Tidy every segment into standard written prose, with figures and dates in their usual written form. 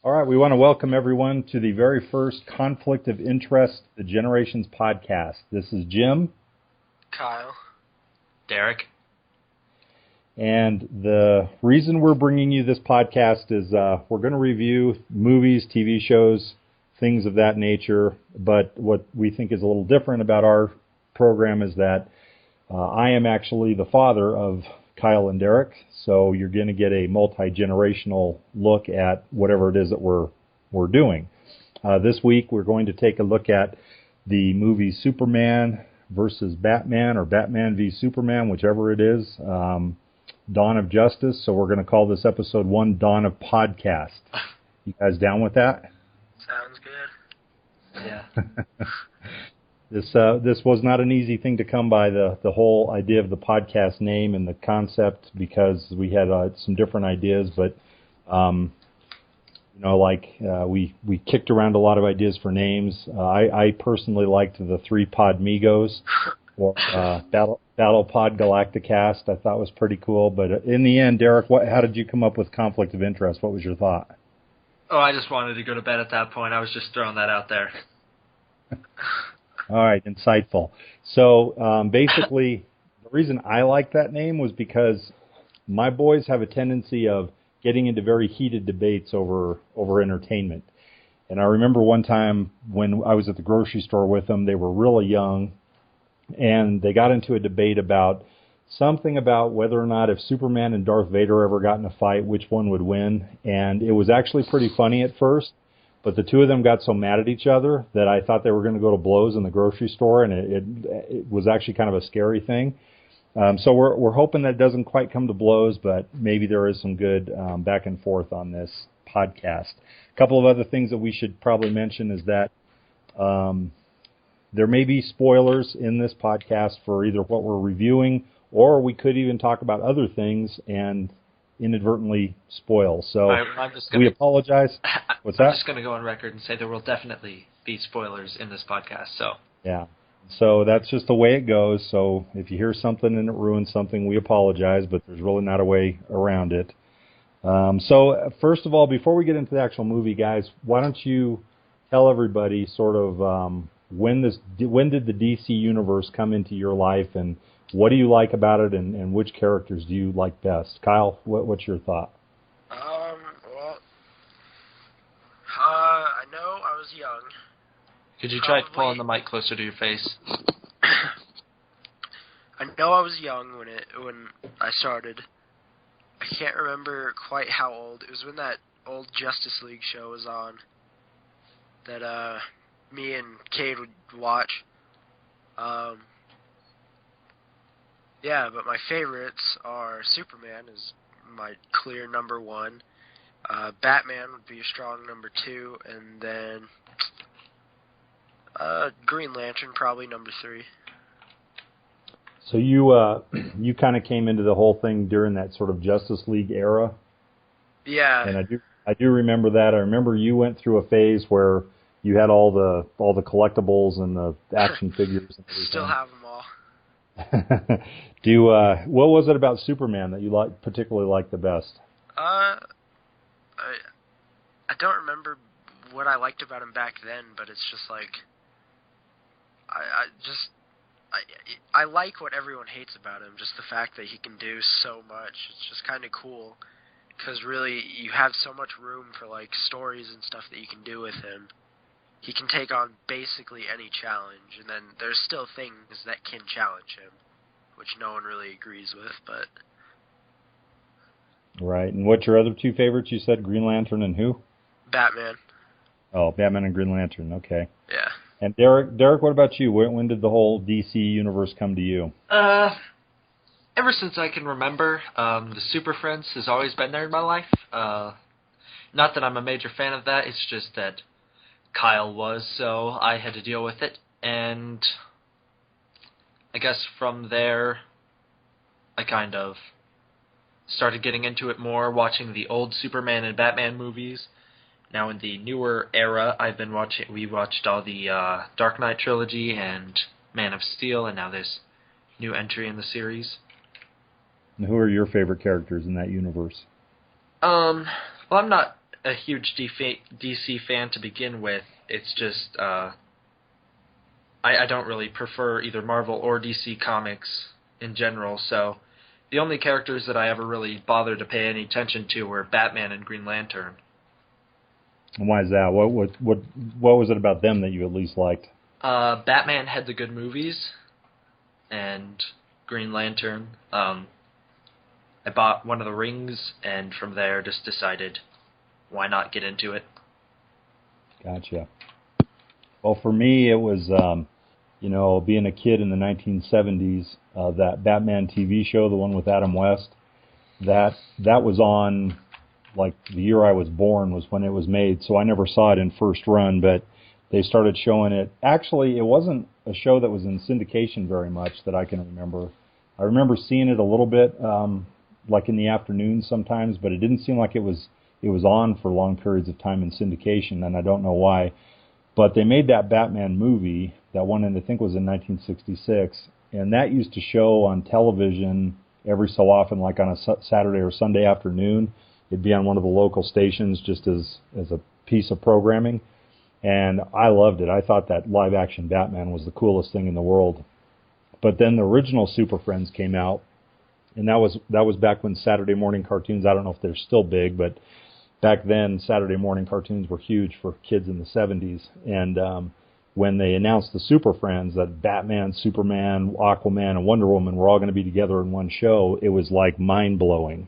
All right, we want to welcome everyone to the very first Conflict of Interest, the Generations podcast. This is Jim. Kyle. Derek. And the reason we're bringing you this podcast is we're going to review movies, TV shows, things of that nature. But what we think is a little different about our program is that I am actually the father of Kyle and Derek, so you're going to get a multi-generational look at whatever it is that we're doing. This week we're going to take a look at the movie Superman versus Batman, or Batman v Superman, whichever it is, Dawn of Justice. So we're going to call this episode 1 Dawn of Podcast. You guys down with that? Sounds good. Yeah. This was not an easy thing to come by, the whole idea of the podcast name and the concept, because we had some different ideas, but we kicked around a lot of ideas for names. I personally liked the Three Podmigos, or Battle Pod Galacticast. I thought was pretty cool, but in the end, Derek, how did you come up with Conflict of Interest? What was your thought? Oh, I just wanted to go to bed at that point. I was just throwing that out there. All right, insightful. So basically, the reason I liked that name was because my boys have a tendency of getting into very heated debates over entertainment. And I remember one time when I was at the grocery store with them, they were really young, and they got into a debate about something about whether or not if Superman and Darth Vader ever got in a fight, which one would win. And it was actually pretty funny at first. But the two of them got so mad at each other that I thought they were going to go to blows in the grocery store, and it was actually kind of a scary thing. So we're hoping that it doesn't quite come to blows, but maybe there is some good back and forth on this podcast. A couple of other things that we should probably mention is that there may be spoilers in this podcast for either what we're reviewing, or we could even talk about other things and inadvertently spoil. So we apologize. What's that? I'm just going to go on record and say there will definitely be spoilers in this podcast. So yeah. So that's just the way it goes. So if you hear something and it ruins something, we apologize, but there's really not a way around it. So first of all, before we get into the actual movie, guys, why don't you tell everybody sort of when did the DC universe come into your life, and what do you like about it, and which characters do you like best? Kyle, what's your thought? I know I was young. Could you try pulling the mic closer to your face? I know I was young when I started. I can't remember quite how old. It was when that old Justice League show was on that me and Cade would watch. Yeah, but my favorites are Superman is my clear number 1. Batman would be a strong number 2, and then Green Lantern probably number 3. So you kind of came into the whole thing during that sort of Justice League era. Yeah. And I do remember that. I remember you went through a phase where you had all the collectibles and the action figures and everything. Still have them all. What was it about Superman that you particularly liked the best? I don't remember what I liked about him back then, but it's just like I like what everyone hates about him. Just the fact that he can do so much. It's just kind of cool, because really you have so much room for like stories and stuff that you can do with him. He can take on basically any challenge, and then there's still things that can challenge him, which no one really agrees with, but... Right, and what's your other two favorites? You said Green Lantern and who? Batman. Oh, Batman and Green Lantern, okay. Yeah. And Derek, what about you? When did the whole DC universe come to you? Ever since I can remember, the Super Friends has always been there in my life. Not that I'm a major fan of that, it's just that Kyle was, so I had to deal with it. And I guess from there, I kind of started getting into it more, watching the old Superman and Batman movies. Now in the newer era, we watched all the Dark Knight trilogy and Man of Steel, and now there's new entry in the series. And who are your favorite characters in that universe? Well, I'm not a huge DC fan to begin with. It's just I don't really prefer either Marvel or DC comics in general, so the only characters that I ever really bothered to pay any attention to were Batman and Green Lantern. And why is that? What was it about them that you at least liked? Batman had the good movies, and Green Lantern. I bought one of the rings, and from there just decided, why not get into it? Gotcha. Well, for me, it was, being a kid in the 1970s, that Batman TV show, the one with Adam West, that was on, like, the year I was born was when it was made, so I never saw it in first run, but they started showing it. Actually, it wasn't a show that was in syndication very much that I can remember. I remember seeing it a little bit, like in the afternoon sometimes, but it didn't seem like it was on for long periods of time in syndication, and I don't know why. But they made that Batman movie, that one, and I think was in 1966, and that used to show on television every so often, like on a Saturday or Sunday afternoon. It'd be on one of the local stations just as a piece of programming, and I loved it. I thought that live-action Batman was the coolest thing in the world. But then the original Super Friends came out, and that was back when Saturday morning cartoons, I don't know if they're still big, but back then Saturday morning cartoons were huge for kids in the 70s. And when they announced the Super Friends, that Batman, Superman, Aquaman, and Wonder Woman were all going to be together in one show, it was like mind-blowing.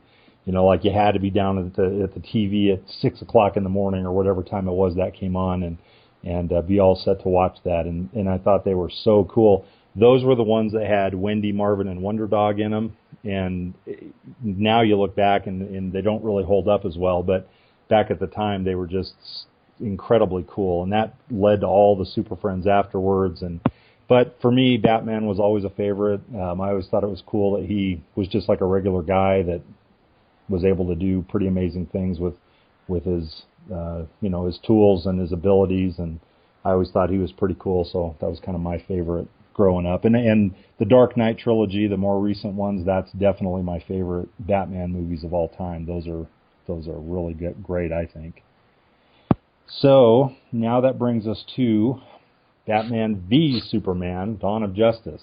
Like you had to be down at the TV at 6 o'clock in the morning or whatever time it was that came on and be all set to watch that. And I thought they were so cool. Those were the ones that had Wendy, Marvin, and Wonder Dog in them. And now you look back and they don't really hold up as well. But back at the time, they were just incredibly cool. And that led to all the Super Friends afterwards. But for me, Batman was always a favorite. I always thought it was cool that he was just like a regular guy that was able to do pretty amazing things with his his tools and his abilities. And I always thought he was pretty cool. So that was kind of my favorite growing up. And the Dark Knight trilogy, the more recent ones, that's definitely my favorite Batman movies of all time. Those are really great, I think. So now that brings us to Batman v Superman: Dawn of Justice.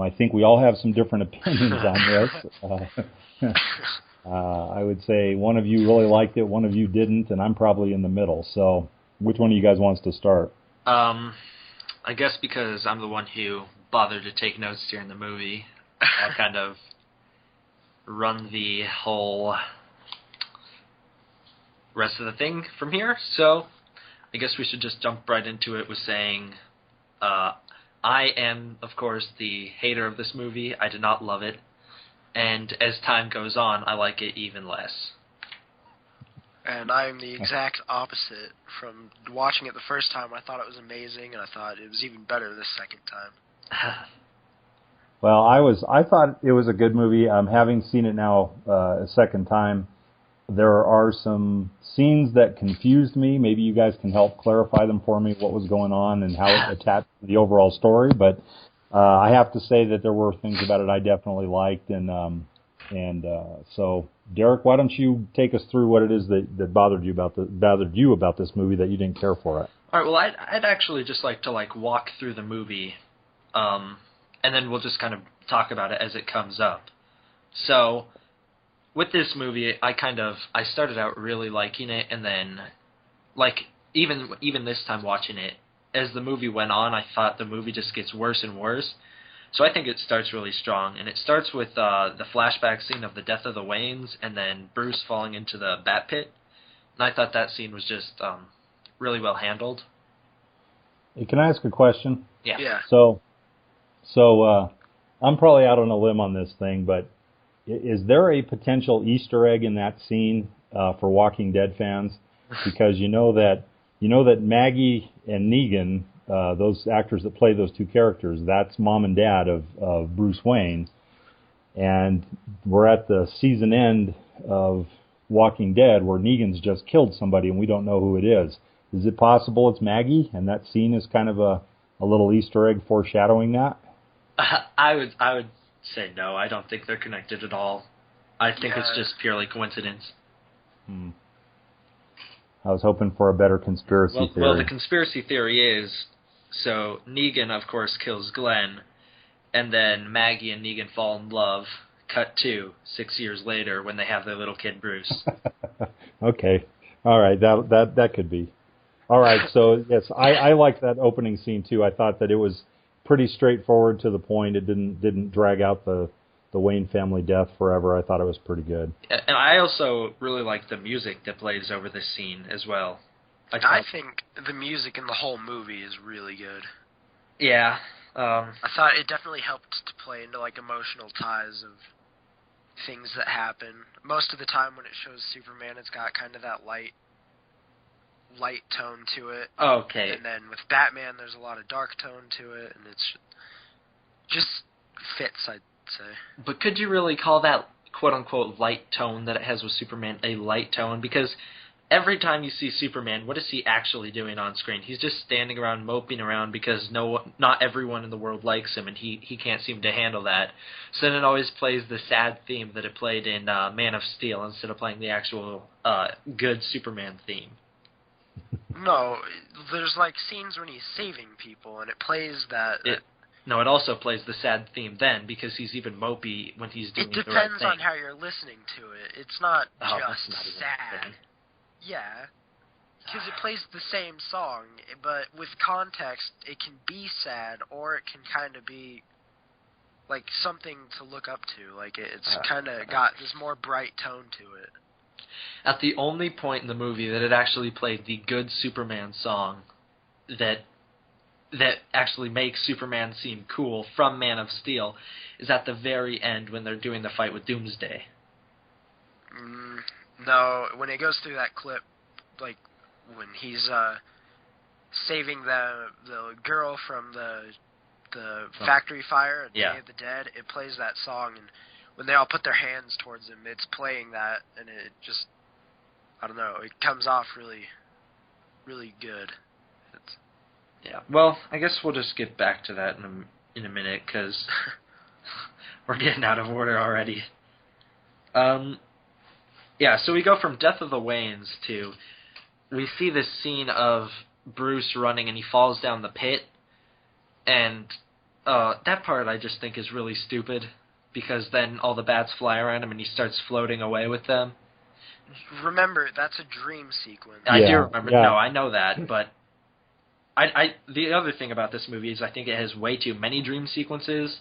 I think we all have some different opinions on this. I would say one of you really liked it, one of you didn't, and I'm probably in the middle. So which one of you guys wants to start? I guess because I'm the one who bothered to take notes during the movie, I'll kind of run the whole rest of the thing from here. So I guess we should just jump right into it with saying I am, of course, the hater of this movie. I did not love it. And as time goes on, I like it even less. And I'm the exact opposite. From watching it the first time, I thought it was amazing, and I thought it was even better the second time. Well, I thought it was a good movie. Having seen it now a second time, there are some scenes that confused me. Maybe you guys can help clarify them for me, what was going on and how it attached to the overall story. But I have to say that there were things about it I definitely liked. So, Derek, why don't you take us through what it is that bothered you about this movie that you didn't care for it? All right. Well, I'd actually just like to walk through the movie, and then we'll just kind of talk about it as it comes up. So, with this movie, I started out really liking it, and then, even this time watching it, as the movie went on, I thought the movie just gets worse and worse. So I think it starts really strong, and it starts with the flashback scene of the death of the Waynes, and then Bruce falling into the Bat Pit. And I thought that scene was just really well handled. Hey, can I ask a question? Yeah. So I'm probably out on a limb on this thing, but is there a potential Easter egg in that scene for Walking Dead fans? Because you know that Maggie and Negan, those actors that play those two characters, that's mom and dad of Bruce Wayne. And we're at the season end of Walking Dead where Negan's just killed somebody and we don't know who it is. Is it possible it's Maggie, and that scene is kind of a little Easter egg foreshadowing that? I would say no. I don't think they're connected at all. I think it's just purely coincidence. I was hoping for a better conspiracy theory. Well, the conspiracy theory is, so Negan, of course, kills Glenn, and then Maggie and Negan fall in love. Cut to 6 years later when they have their little kid Bruce. Okay. All right. That could be. All right. So, yes, I liked that opening scene, too. I thought that it was pretty straightforward to the point. It didn't drag out the Wayne family death forever. I thought it was pretty good. And I also really like the music that plays over this scene as well. I think the music in the whole movie is really good. Yeah. I thought it definitely helped to play into like emotional ties of things that happen. Most of the time when it shows Superman, it's got kind of that light tone to it. Okay. And then with Batman, there's a lot of dark tone to it, and it's just fits, I'd say. But could you really call that quote-unquote light tone that it has with Superman a light tone? Because every time you see Superman, what is he actually doing on screen? He's just standing around moping around because not everyone in the world likes him, and he can't seem to handle that. So then it always plays the sad theme that it played in Man of Steel instead of playing the actual good Superman theme. No, there's like scenes when he's saving people, and it plays that. No, it also plays the sad theme then because he's even mopey when he's doing the right thing. It depends on how you're listening to it. It's not just sad. Yeah, because it plays the same song, but with context, it can be sad, or it can kind of be like something to look up to. Like it's kind of got this more bright tone to it. At the only point in the movie that it actually played the good Superman song that actually makes Superman seem cool from Man of Steel is at the very end when they're doing the fight with Doomsday. No, when it goes through that clip, like when he's saving the girl from the factory fire at Day of the Dead, it plays that song, and when they all put their hands towards him, it's playing that, and it just, I don't know, it comes off really, really good. Yeah, well, I guess we'll just get back to that in a minute, because we're getting out of order already. Yeah, so we go from Death of the Waynes to, we see this scene of Bruce running, and he falls down the pit, and that part I just think is really stupid, because then all the bats fly around him, and he starts floating away with them. Remember, that's a dream sequence. I do remember. Yeah. No, I know that, but the other thing about this movie is I think it has way too many dream sequences,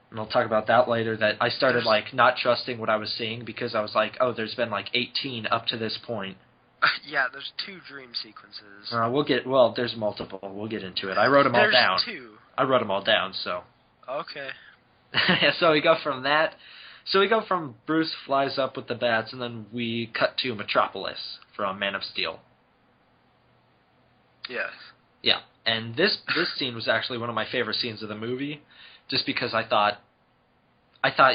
and I'll talk about that later, that I started not trusting what I was seeing because I was like, oh, there's been 18 up to this point. Yeah, there's 2 dream sequences. There's multiple. We'll get into it. I wrote them all down. There's 2. I wrote them all down, so. Okay. So we go from that. So we go from Bruce flies up with the bats, and then we cut to Metropolis from Man of Steel. Yes. Yeah, and this scene was actually one of my favorite scenes of the movie, just because I thought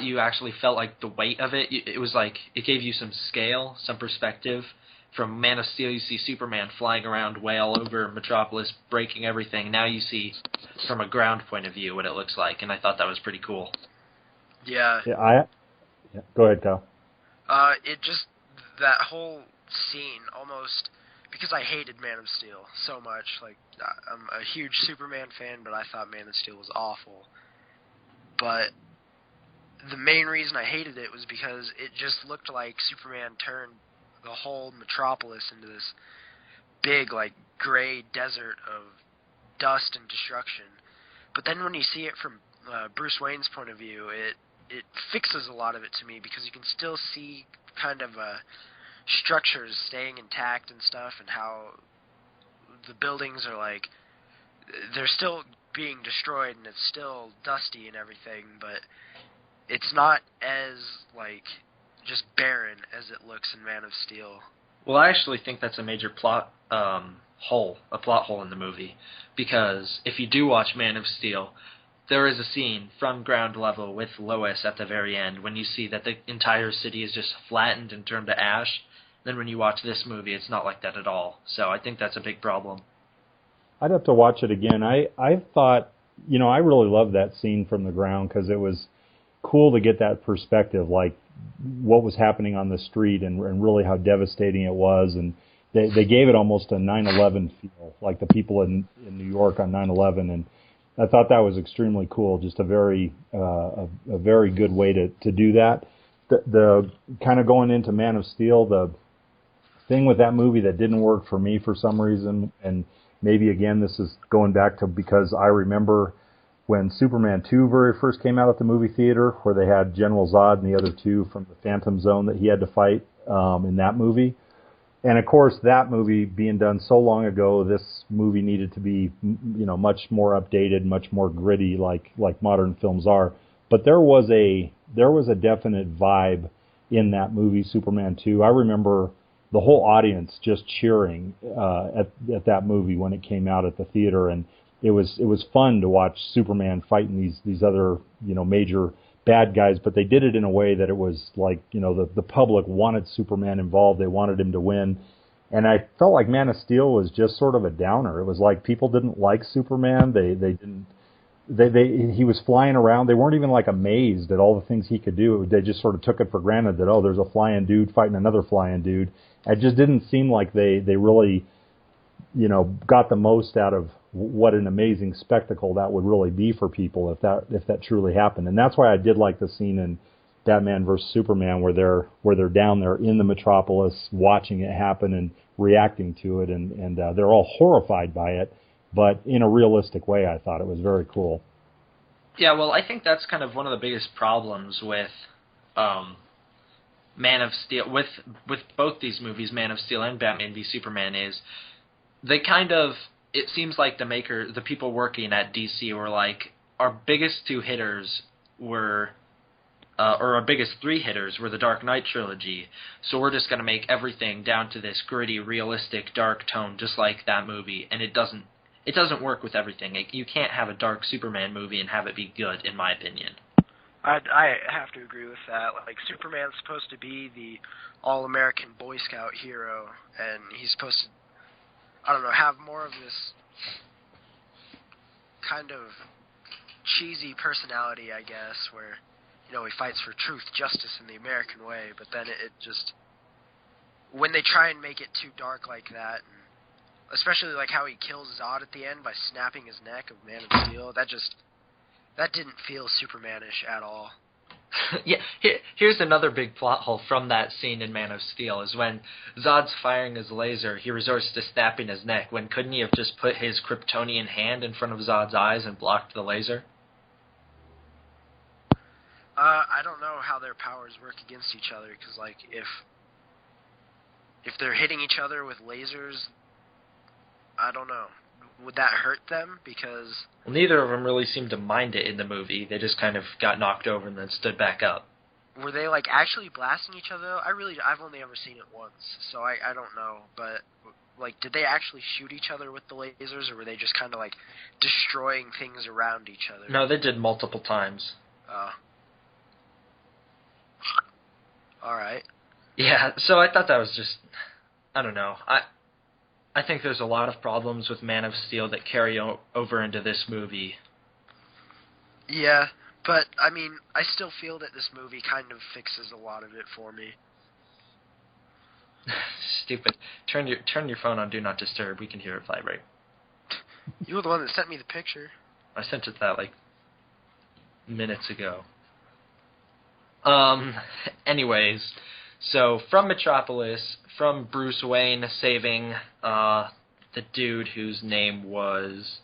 you actually felt like the weight of it. It was like it gave you some scale, some perspective. From Man of Steel, you see Superman flying around way all over Metropolis, breaking everything. Now you see from a ground point of view what it looks like, and I thought that was pretty cool. Yeah. Go ahead, Kyle. That whole scene almost, because I hated Man of Steel so much. Like, I'm a huge Superman fan, but I thought Man of Steel was awful. But the main reason I hated it was because it just looked like Superman turned the whole Metropolis into this big, gray desert of dust and destruction. But then when you see it from Bruce Wayne's point of view, it fixes a lot of it to me, because you can still see kind of structures staying intact and stuff, and how the buildings are they're still being destroyed, and it's still dusty and everything, but it's not as just barren as it looks in Man of Steel. Well, I actually think that's a major plot hole in the movie, because if you do watch Man of Steel, there is a scene from ground level with Lois at the very end when you see that the entire city is just flattened and turned to ash, Then when you watch this movie, it's not like that at all. So I think that's a big problem. I'd have to watch it again. I thought, I really loved that scene from the ground because it was cool to get that perspective, like what was happening on the street and really how devastating it was. And they gave it almost a 9/11 feel, like the people in New York on 9/11. And I thought that was extremely cool. Just a very good way to do that. The kind of going into Man of Steel, the thing with that movie that didn't work for me for some reason, and maybe again this is going back to because I remember when Superman 2 very first came out at the movie theater, where they had General Zod and the other two from the Phantom Zone that he had to fight in that movie. And of course, that movie being done so long ago, this movie needed to be, much more updated, much more gritty, like modern films are. But there was a definite vibe in that movie, Superman 2. I remember the whole audience just cheering at that movie when it came out at the theater, and it was fun to watch Superman fighting these other major bad guys, but they did it in a way that it was like the public wanted Superman involved. They wanted him to win, and I felt like Man of Steel was just sort of a downer. It was like people didn't like Superman. They didn't. He was flying around. They weren't even like amazed at all the things he could do. They just sort of took it for granted that, oh, there's a flying dude fighting another flying dude. It just didn't seem like they really, got the most out of what an amazing spectacle that would really be for people if that truly happened. And that's why I did like the scene in Batman vs Superman where they're down there in the metropolis watching it happen and reacting to it, and they're all horrified by it, but in a realistic way. I thought it was very cool. Yeah, well, I think that's kind of one of the biggest problems with Man of Steel, with both these movies, Man of Steel and Batman v Superman, is they kind of, it seems like the people working at DC were like, our biggest two hitters were, or our biggest three hitters were the Dark Knight trilogy, so we're just going to make everything down to this gritty, realistic, dark tone, just like that movie, and it doesn't work with everything. You can't have a dark Superman movie and have it be good, in my opinion. I have to agree with that. Like, Superman's supposed to be the all-American Boy Scout hero, and he's supposed to, I don't know, have more of this kind of cheesy personality, I guess, where, he fights for truth, justice in the American way, but then it just, when they try and make it too dark like that, and especially like how he kills Zod at the end by snapping his neck of Man of Steel, that didn't feel Supermanish at all. Yeah, here's another big plot hole from that scene in Man of Steel, is when Zod's firing his laser, he resorts to snapping his neck, when couldn't he have just put his Kryptonian hand in front of Zod's eyes and blocked the laser? I don't know how their powers work against each other, because, like, if they're hitting each other with lasers, I don't know. Would that hurt them? Because... Well, neither of them really seemed to mind it in the movie. They just kind of got knocked over and then stood back up. Were they, like, actually blasting each other? I've only ever seen it once, so I don't know. But, like, did they actually shoot each other with the lasers, or were they just kind of, like, destroying things around each other? No, they did multiple times. Alright. Yeah, so I thought that was just... I don't know. I think there's a lot of problems with Man of Steel that carry over into this movie. Yeah, but, I mean, I still feel that this movie kind of fixes a lot of it for me. Stupid. Turn your phone on Do Not Disturb. We can hear it vibrate. You were the one that sent me the picture. I sent it that, like, minutes ago. Anyways, so from Metropolis, from Bruce Wayne saving the dude whose name was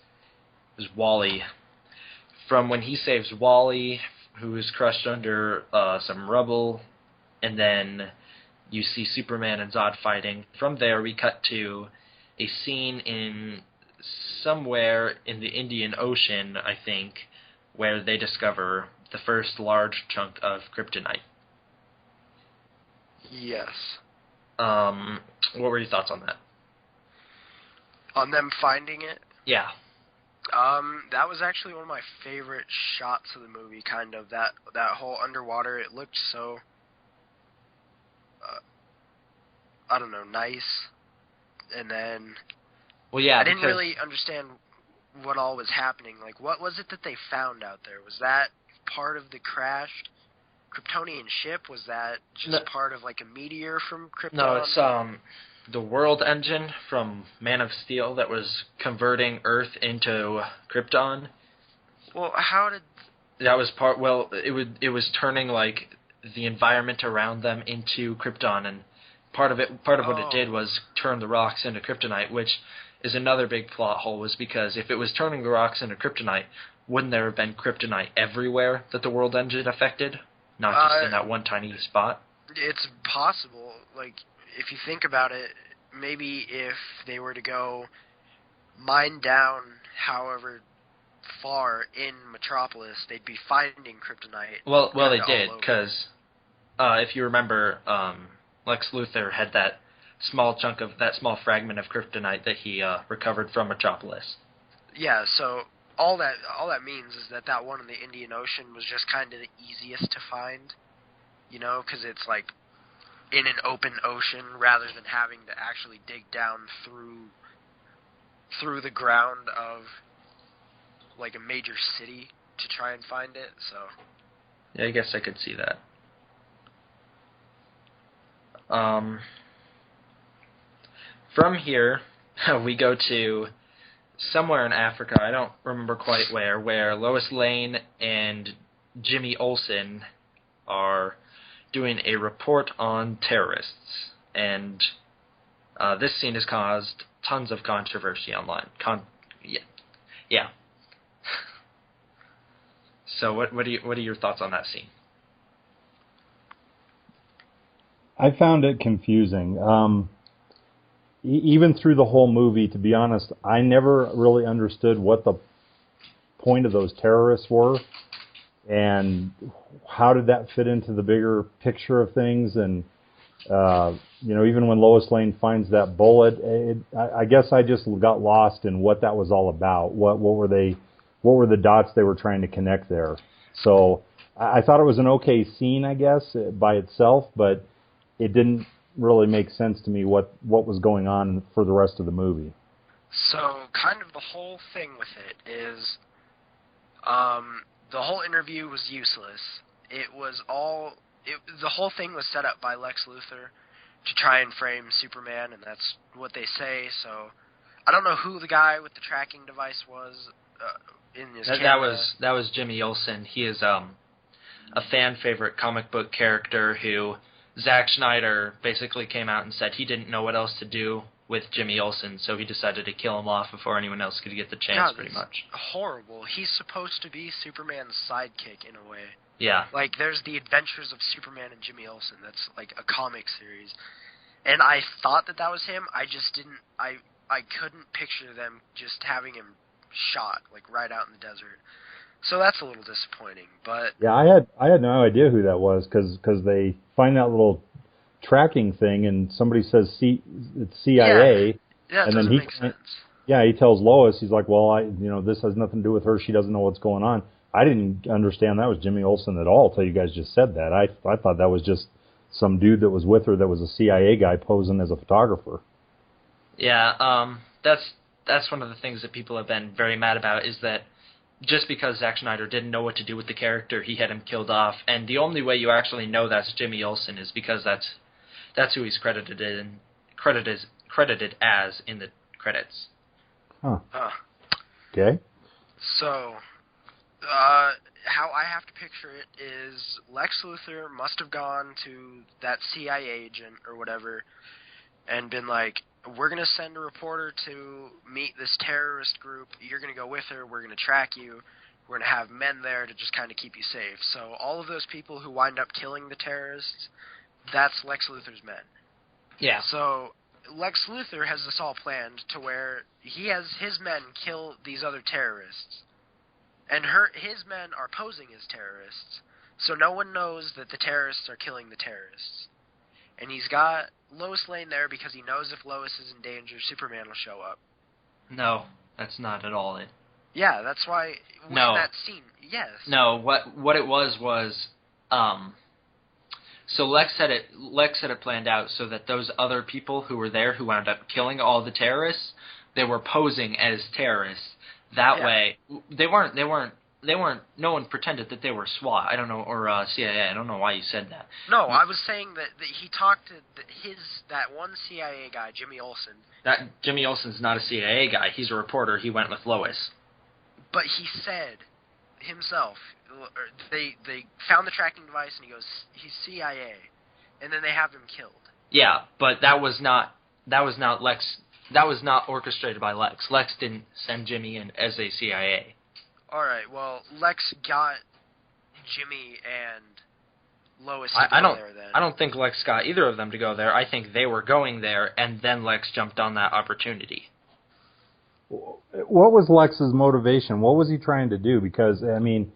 Wally, from when he saves Wally, who is crushed under some rubble, and then you see Superman and Zod fighting. From there, we cut to a scene in somewhere in the Indian Ocean, I think, where they discover the first large chunk of kryptonite. Yes. What were your thoughts on that? On them finding it? Yeah. That was actually one of my favorite shots of the movie, kind of. That whole underwater, it looked so... I don't know, nice. And then Well, yeah, I didn't because really understand what all was happening. Like, what was it that they found out there? Was that part of the crashed Kryptonian ship? Was that just No. part of like a meteor from Krypton? no, it's the World Engine from Man of Steel that was converting Earth into Krypton. Well, how did? That was part. Well, it was turning like the environment around them into Krypton, and part of what it did was turn the rocks into kryptonite, which is another big plot hole. Was because if it was turning the rocks into kryptonite, wouldn't there have been kryptonite everywhere that the World Engine affected, not just in that one tiny spot? It's possible. Like, if you think about it, maybe if they were to go mine down, however far in Metropolis, they'd be finding kryptonite. Well, they all did, over. because if you remember, Lex Luthor had that small fragment of kryptonite that he recovered from Metropolis. Yeah, so all that means is that one in the Indian Ocean was just kind of the easiest to find, you know, because it's like in an open ocean rather than having to actually dig down through the ground of like a major city to try and find it. So Yeah, I guess I could see that. From here, we go to somewhere in Africa, I don't remember quite where Lois Lane and Jimmy Olsen are doing a report on terrorists. And this scene has caused tons of controversy online. Yeah. So what are your thoughts on that scene? I found it confusing. Even through the whole movie, to be honest, I never really understood what the point of those terrorists were, and how did that fit into the bigger picture of things. And even when Lois Lane finds that bullet, I guess I just got lost in what that was all about. What were the dots they were trying to connect there? So I thought it was an okay scene, I guess, by itself, but it didn't really make sense to me what was going on for the rest of the movie. So kind of the whole thing with it is, the whole interview was useless. The whole thing was set up by Lex Luthor to try and frame Superman, and that's what they say. So I don't know who the guy with the tracking device was in his camera. That was Jimmy Olsen. He is a fan favorite comic book character who Zack Snyder basically came out and said he didn't know what else to do with Jimmy Olsen, so he decided to kill him off before anyone else could get the chance, pretty much. Horrible. He's supposed to be Superman's sidekick in a way. Yeah. Like, there's The Adventures of Superman and Jimmy Olsen. That's like a comic series. And I thought that was him. I just didn't... I couldn't picture them just having him shot, like, right out in the desert. So that's a little disappointing, but... Yeah, I had no idea who that was, because they find that little tracking thing, and somebody says it's CIA, yeah, and then make sense. Yeah, he tells Lois, he's like, well, this has nothing to do with her. She doesn't know what's going on. I didn't understand that was Jimmy Olsen at all until you guys just said that. I thought that was just some dude that was with her that was a CIA guy posing as a photographer. Yeah, that's one of the things that people have been very mad about, is that just because Zack Snyder didn't know what to do with the character, he had him killed off. And the only way you actually know that's Jimmy Olsen is because that's who he's credited as in the credits. Huh. Okay. So, how I have to picture it is Lex Luthor must have gone to that CIA agent or whatever and been like, we're going to send a reporter to meet this terrorist group. You're going to go with her. We're going to track you. We're going to have men there to just kind of keep you safe. So all of those people who wind up killing the terrorists, that's Lex Luthor's men. Yeah. So Lex Luthor has this all planned to where he has his men kill these other terrorists. And his men are posing as terrorists. So no one knows that the terrorists are killing the terrorists. And he's got Lois Lane there because he knows if Lois is in danger, Superman will show up. No, that's not at all it. Yeah, that's why No. that scene. Yes. No, what it was So Lex had it planned out so that those other people who were there who wound up killing all the terrorists, they were posing as terrorists. That way, they weren't. No one pretended that they were SWAT. I don't know, or CIA. I don't know why you said that. No, I was saying that he talked to that one CIA guy, Jimmy Olsen. That Jimmy Olsen's not a CIA guy. He's a reporter. He went with Lois. But he said himself, they found the tracking device and he goes, he's CIA, and then they have him killed. Yeah, but that was not Lex. That was not orchestrated by Lex. Lex didn't send Jimmy in as a CIA. All right. Well, Lex got Jimmy and Lois to I go there then. I don't think Lex got either of them to go there. I think they were going there, and then Lex jumped on that opportunity. What was Lex's motivation? What was he trying to do? Because I mean,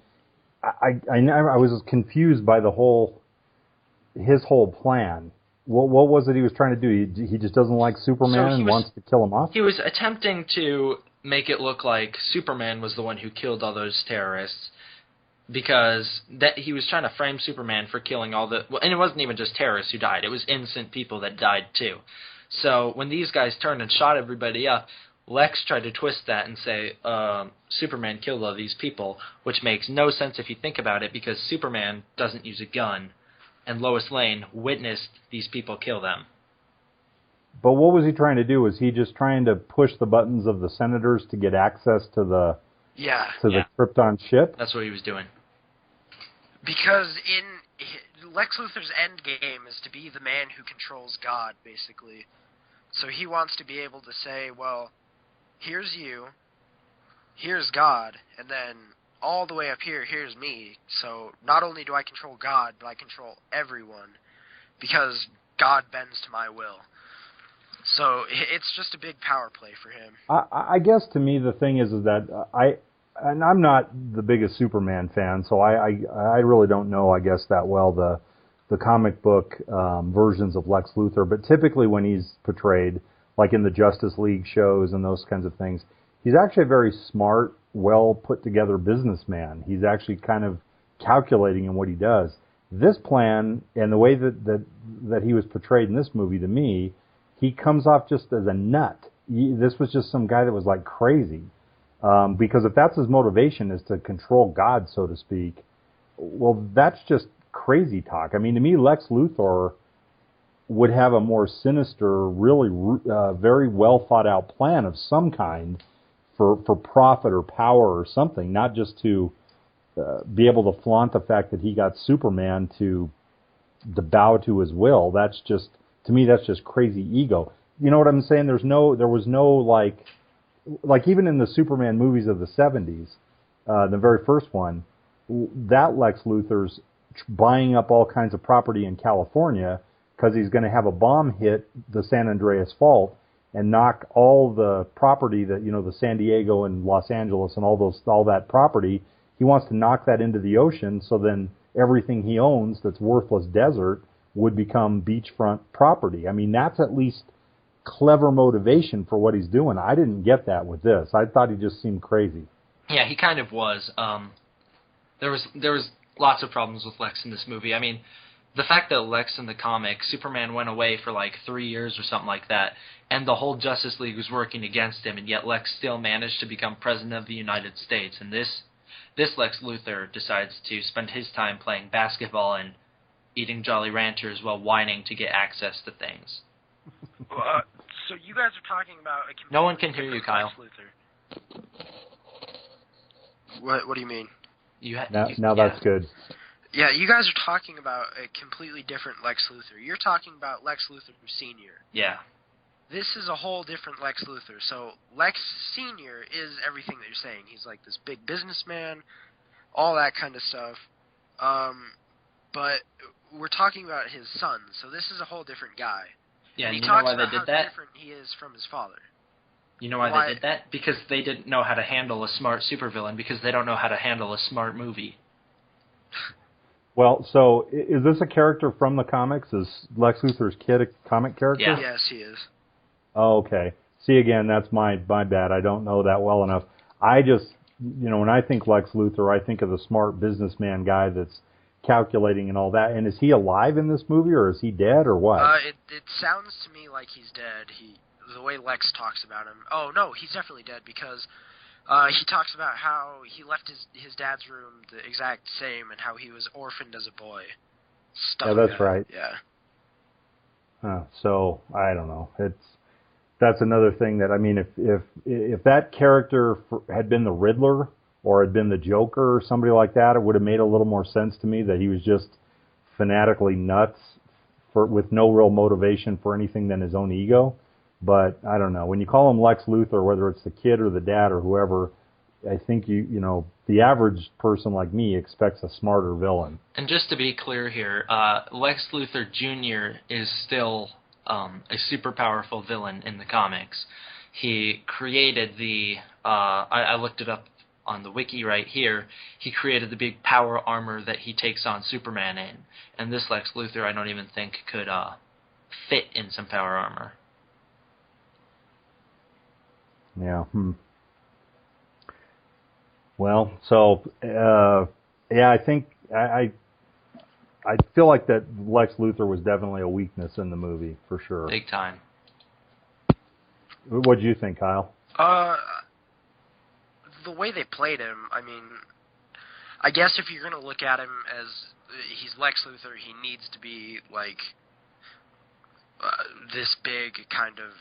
I was confused by his whole plan. What was it he was trying to do? He just doesn't like Superman and wants to kill him off? He was attempting to make it look like Superman was the one who killed all those terrorists, because that he was trying to frame Superman for killing all the... Well, and it wasn't even just terrorists who died. It was innocent people that died too. So when these guys turned and shot everybody up, Lex tried to twist that and say Superman killed all these people, which makes no sense if you think about it, because Superman doesn't use a gun, and Lois Lane witnessed these people kill them. But what was he trying to do? Was he just trying to push the buttons of the senators to get access to the the Krypton ship? That's what he was doing. Because in Lex Luthor's end game is to be the man who controls God, basically. So he wants to be able to say, well, here's you, here's God, and then all the way up here, here's me. So not only do I control God, but I control everyone, because God bends to my will. So it's just a big power play for him. I guess to me the thing is that I'm not the biggest Superman fan, so I really don't know, I guess, that well the comic book versions of Lex Luthor. But typically when he's portrayed, like in the Justice League shows and those kinds of things, he's actually a very smart, well put together businessman. He's actually kind of calculating in what he does. This plan and the way that he was portrayed in this movie, to me, he comes off just as a nut. This was just some guy that was like crazy. Because if that's his motivation, is to control God, so to speak, well, that's just crazy talk. I mean, to me, Lex Luthor would have a more sinister, really very well thought out plan of some kind for profit or power or something, not just to be able to flaunt the fact that he got Superman to bow to his will. That's just, to me, that's just crazy ego. You know what I'm saying? There was no like even in the Superman movies of the 70s, the very first one, that Lex Luthor's buying up all kinds of property in California because he's going to have a bomb hit the San Andreas Fault and knock all the property that, you know, the San Diego and Los Angeles and all that property, he wants to knock that into the ocean, so then everything he owns that's worthless desert would become beachfront property. I mean, that's at least clever motivation for what he's doing. I didn't get that with this. I thought he just seemed crazy. Yeah, he kind of was. There was lots of problems with Lex in this movie. I mean, the fact that Lex in the comic, Superman went away for like 3 years or something like that, and the whole Justice League was working against him, and yet Lex still managed to become President of the United States. And this Lex Luthor decides to spend his time playing basketball and eating Jolly Ranchers while whining to get access to things. So you guys are talking about a completely No one can hear you, Kyle. Lex Luthor. What do you mean? Now that's good. Yeah, you guys are talking about a completely different Lex Luthor. You're talking about Lex Luthor Sr. Yeah. This is a whole different Lex Luthor. So Lex Sr. is everything that you're saying. He's like this big businessman, all that kind of stuff. But we're talking about his son, so this is a whole different guy. Yeah, and you know why they did that? How different he is from his father. You know why they did that? Because they didn't know how to handle a smart supervillain, because they don't know how to handle a smart movie. Well, so is this a character from the comics? Is Lex Luthor's kid a comic character? Yeah. Yes, he is. Oh, okay. See, again, that's my bad. I don't know that well enough. I just, when I think Lex Luthor, I think of the smart businessman guy that's calculating and all that. And is he alive in this movie, or is he dead, or what? It sounds to me like he's dead. The way Lex talks about him. Oh no, he's definitely dead because he talks about how he left his dad's room the exact same and how he was orphaned as a boy. Stuff Yeah, that's right. Yeah. So I don't know. That's another thing that, I mean, if that character had been the Riddler or had been the Joker or somebody like that, it would have made a little more sense to me that he was just fanatically nuts with no real motivation for anything than his own ego. But I don't know. When you call him Lex Luthor, whether it's the kid or the dad or whoever, I think you know the average person like me expects a smarter villain. And just to be clear here, Lex Luthor Jr. is still a super powerful villain in the comics. He created I looked it up on the wiki right here. He created the big power armor that he takes on Superman in. And this Lex Luthor I don't even think could fit in some power armor. Yeah. Well, so yeah, I think I feel like that Lex Luthor was definitely a weakness in the movie for sure. Big time. What do you think, Kyle? The way they played him, I mean, I guess if you're gonna look at him as he's Lex Luthor, he needs to be like this big kind of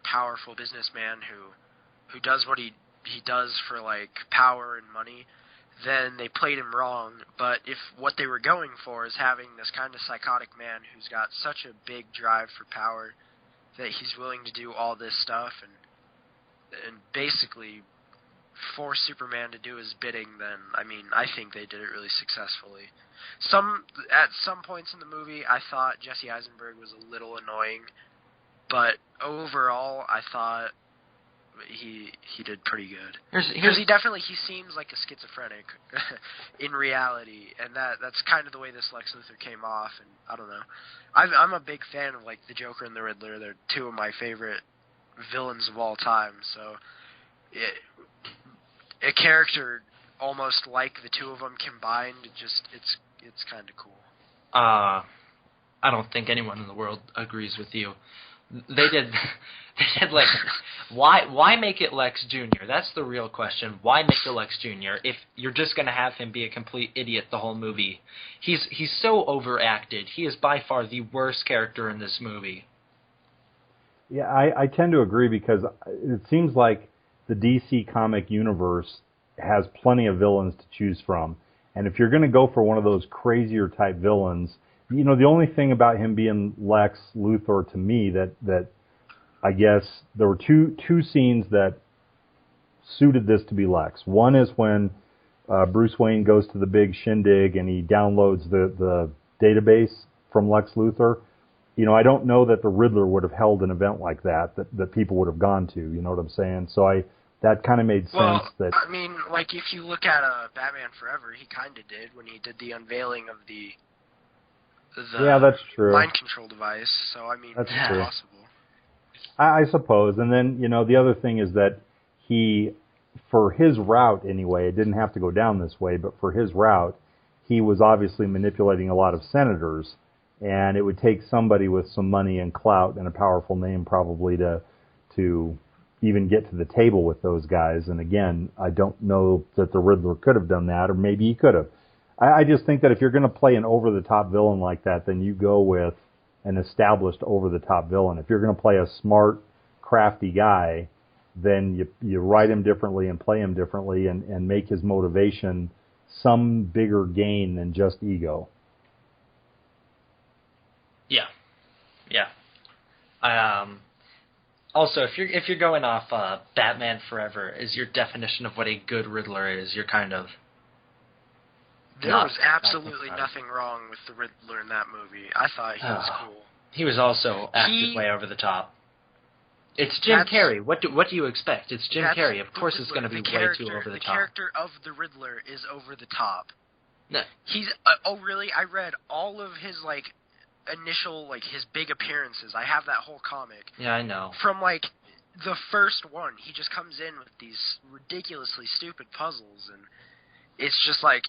powerful businessman who does what he does for like power and money, then they played him wrong. But if what they were going for is having this kind of psychotic man who's got such a big drive for power that he's willing to do all this stuff and basically force Superman to do his bidding, then I mean I think they did it really successfully. At some points in the movie I thought Jesse Eisenberg was a little annoying, but overall I thought he did pretty good. Because he seems like a schizophrenic in reality, and that's kind of the way this Lex Luthor came off. And I don't know, I'm a big fan of like the Joker and the Riddler. They're two of my favorite villains of all time. So a character almost like the two of them combined, it's kind of cool. I don't think anyone in the world agrees with you. They did like, why make it Lex Jr.? That's the real question. Why make it Lex Jr. if you're just going to have him be a complete idiot the whole movie? He's so overacted. He is by far the worst character in this movie. Yeah, I tend to agree because it seems like the DC comic universe has plenty of villains to choose from. And if you're going to go for one of those crazier type villains, you know, the only thing about him being Lex Luthor to me that I guess there were two scenes that suited this to be Lex. One is when Bruce Wayne goes to the big shindig and he downloads the database from Lex Luthor. You know, I don't know that the Riddler would have held an event like that people would have gone to. You know what I'm saying? So that kind of made sense. Well, that I mean, like if you look at Batman Forever, he kind of did when he did the unveiling of the yeah, that's true. mind control device. So I mean, that's it's true. possible. I suppose. And then, you know, the other thing is that he, for his route anyway, it didn't have to go down this way, but for his route, he was obviously manipulating a lot of senators, and it would take somebody with some money and clout and a powerful name probably to even get to the table with those guys. And again, I don't know that the Riddler could have done that, or maybe he could have. I just think that if you're going to play an over-the-top villain like that, then you go with an established over-the-top villain. If you're going to play a smart, crafty guy, then you write him differently and play him differently and make his motivation some bigger gain than just ego. Yeah. Also, if you're going off Batman Forever as your definition of what a good Riddler is, you're kind of... There was absolutely nothing wrong with the Riddler in that movie. I thought he was cool. He was also acted way over the top. It's Jim Carrey. What do you expect? It's Jim Carrey. Of course it's going to be way too over the top. The character of the Riddler is over the top. No. He's oh really? I read all of his like initial like his big appearances. I have that whole comic. Yeah, I know. From like the first one, he just comes in with these ridiculously stupid puzzles, and it's just like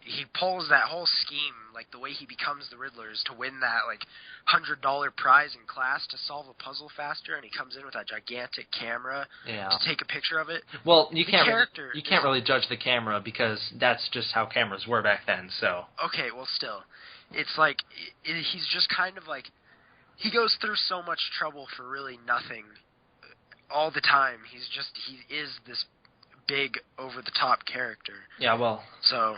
he pulls that whole scheme, like the way he becomes the Riddler is to win that like $100 prize in class to solve a puzzle faster, and he comes in with that gigantic camera to take a picture of it. Well, you can't really judge the camera because that's just how cameras were back then. So okay, well, still, it's like he's just kind of like he goes through so much trouble for really nothing all the time. He is this big over the top character. Yeah, well, so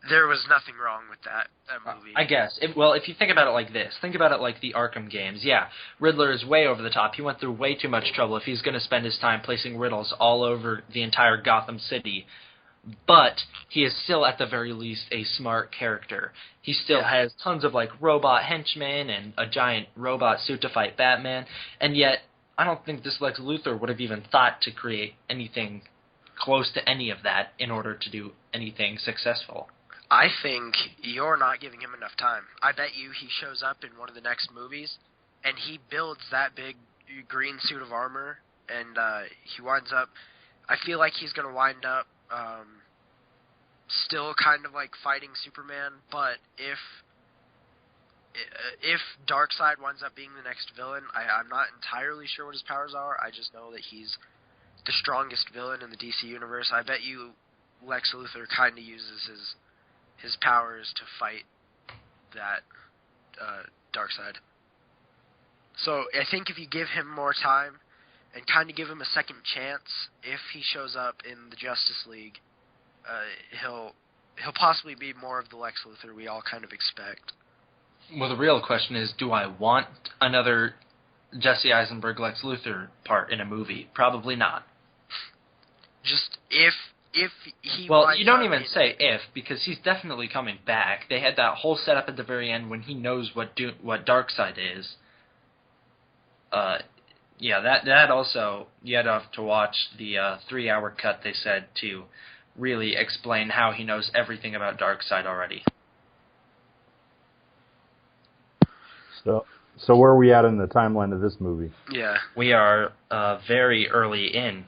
there was nothing wrong with that movie. I guess. If you think about it like this, think about it like the Arkham games. Yeah, Riddler is way over the top. He went through way too much trouble if he's going to spend his time placing riddles all over the entire Gotham City. But he is still, at the very least, a smart character. He still has tons of like robot henchmen and a giant robot suit to fight Batman, and yet I don't think this Lex Luthor would have even thought to create anything close to any of that in order to do anything successful. I think you're not giving him enough time. I bet you he shows up in one of the next movies, and he builds that big green suit of armor, and he winds up... I feel like he's going to wind up still kind of like fighting Superman, but if Darkseid winds up being the next villain, I'm not entirely sure what his powers are. I just know that he's the strongest villain in the DC universe. I bet you Lex Luthor kind of uses his powers to fight that Darkseid. So I think if you give him more time and kind of give him a second chance, if he shows up in the Justice League, he'll possibly be more of the Lex Luthor we all kind of expect. Well, the real question is, do I want another Jesse Eisenberg Lex Luthor part in a movie? Probably not. Just if he... Well, you don't even say if, because he's definitely coming back. They had that whole setup at the very end when he knows what Darkseid is. Yeah, that also, you had to have to watch the 3-hour cut, they said, to really explain how he knows everything about Darkseid already. So where are we at in the timeline of this movie? Yeah. We are very early in.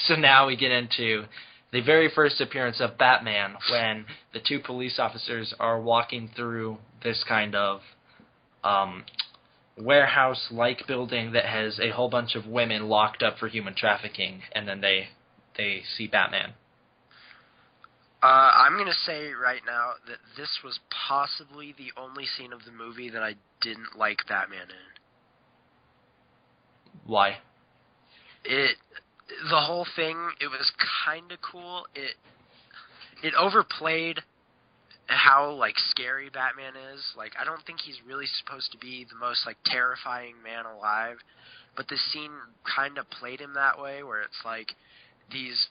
So now we get into the very first appearance of Batman when the two police officers are walking through this kind of warehouse-like building that has a whole bunch of women locked up for human trafficking, and then they see Batman. I'm going to say right now that this was possibly the only scene of the movie that I didn't like Batman in. Why? The whole thing, it was kind of cool. It overplayed how, like, scary Batman is. Like, I don't think he's really supposed to be the most, like, terrifying man alive, but the scene kind of played him that way, where it's like these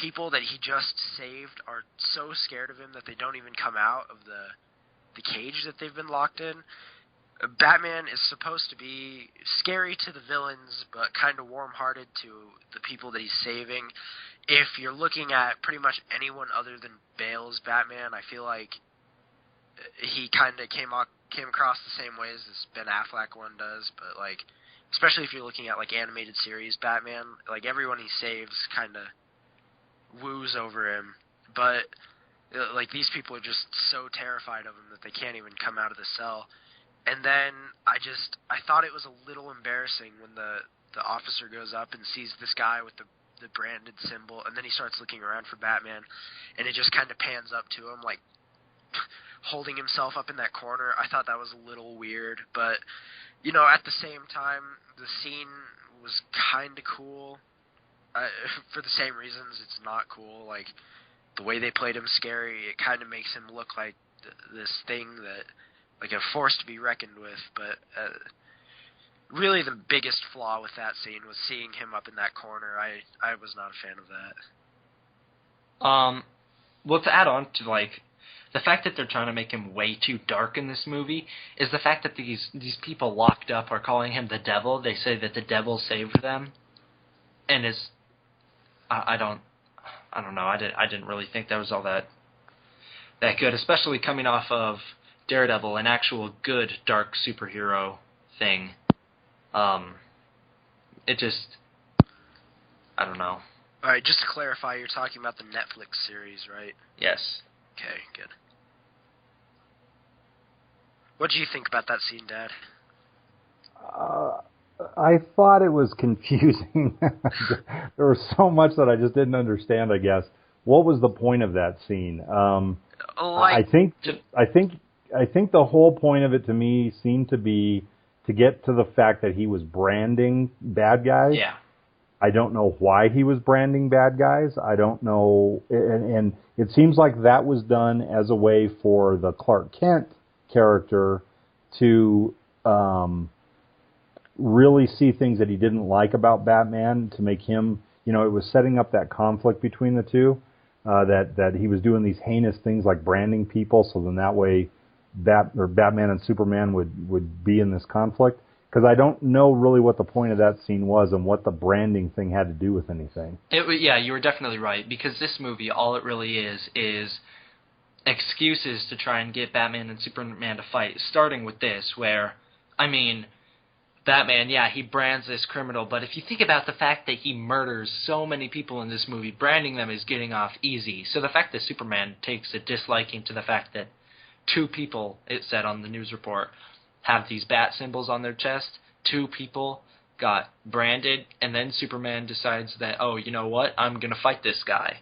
people that he just saved are so scared of him that they don't even come out of the cage that they've been locked in. Batman is supposed to be scary to the villains, but kind of warm-hearted to the people that he's saving. If you're looking at pretty much anyone other than Bale's Batman, I feel like he kind of came across the same ways as Ben Affleck one does, but like, especially if you're looking at like animated series Batman, like everyone he saves kind of woos over him, but like these people are just so terrified of him that they can't even come out of the cell. And then I thought it was a little embarrassing when the officer goes up and sees this guy with the branded symbol, and then he starts looking around for Batman, and it just kind of pans up to him, like holding himself up in that corner. I thought that was a little weird, but you know, at the same time, the scene was kind of cool. For the same reasons, it's not cool. Like the way they played him scary, it kind of makes him look like this thing that, like, a force to be reckoned with. But really, the biggest flaw with that scene was seeing him up in that corner. I was not a fan of that. Well, to add on to like the fact that they're trying to make him way too dark in this movie is the fact that these people locked up are calling him the devil. They say that the devil saved them, and it's I don't know. I didn't really think that was all that good, especially coming off of Daredevil, an actual good dark superhero thing. It just, I don't know. All right, just to clarify, you're talking about the Netflix series, right? Yes. Okay, good. What do you think about that scene, Dad? I thought it was confusing. There was so much that I just didn't understand, I guess. What was the point of that scene? I think the whole point of it to me seemed to be to get to the fact that he was branding bad guys. Yeah. I don't know why he was branding bad guys. I don't know, and it seems like that was done as a way for the Clark Kent character to really see things that he didn't like about Batman, to make him, it was setting up that conflict between the two, that he was doing these heinous things like branding people, so then that way Batman and Superman would be in this conflict. Because I don't know really what the point of that scene was and what the branding thing had to do with anything. Yeah, you were definitely right, because this movie, all it really is excuses to try and get Batman and Superman to fight, starting with this, where, Batman, yeah, he brands this criminal, but if you think about the fact that he murders so many people in this movie, branding them is getting off easy. So the fact that Superman takes a disliking to the fact that 2 people, it said on the news report, have these bat symbols on their chest, 2 people got branded, and then Superman decides that, oh, you know what, I'm going to fight this guy.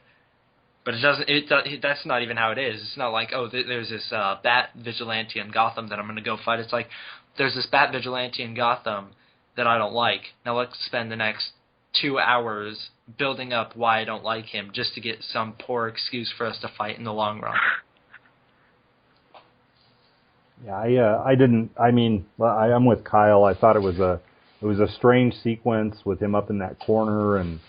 But that's not even how it is. It's not like, oh, there's this bat vigilante in Gotham that I'm going to go fight. It's like, there's this bat vigilante in Gotham that I don't like. Now let's spend the next 2 hours building up why I don't like him just to get some poor excuse for us to fight in the long run. Yeah, I'm with Kyle. I thought it was a strange sequence with him up in that corner, and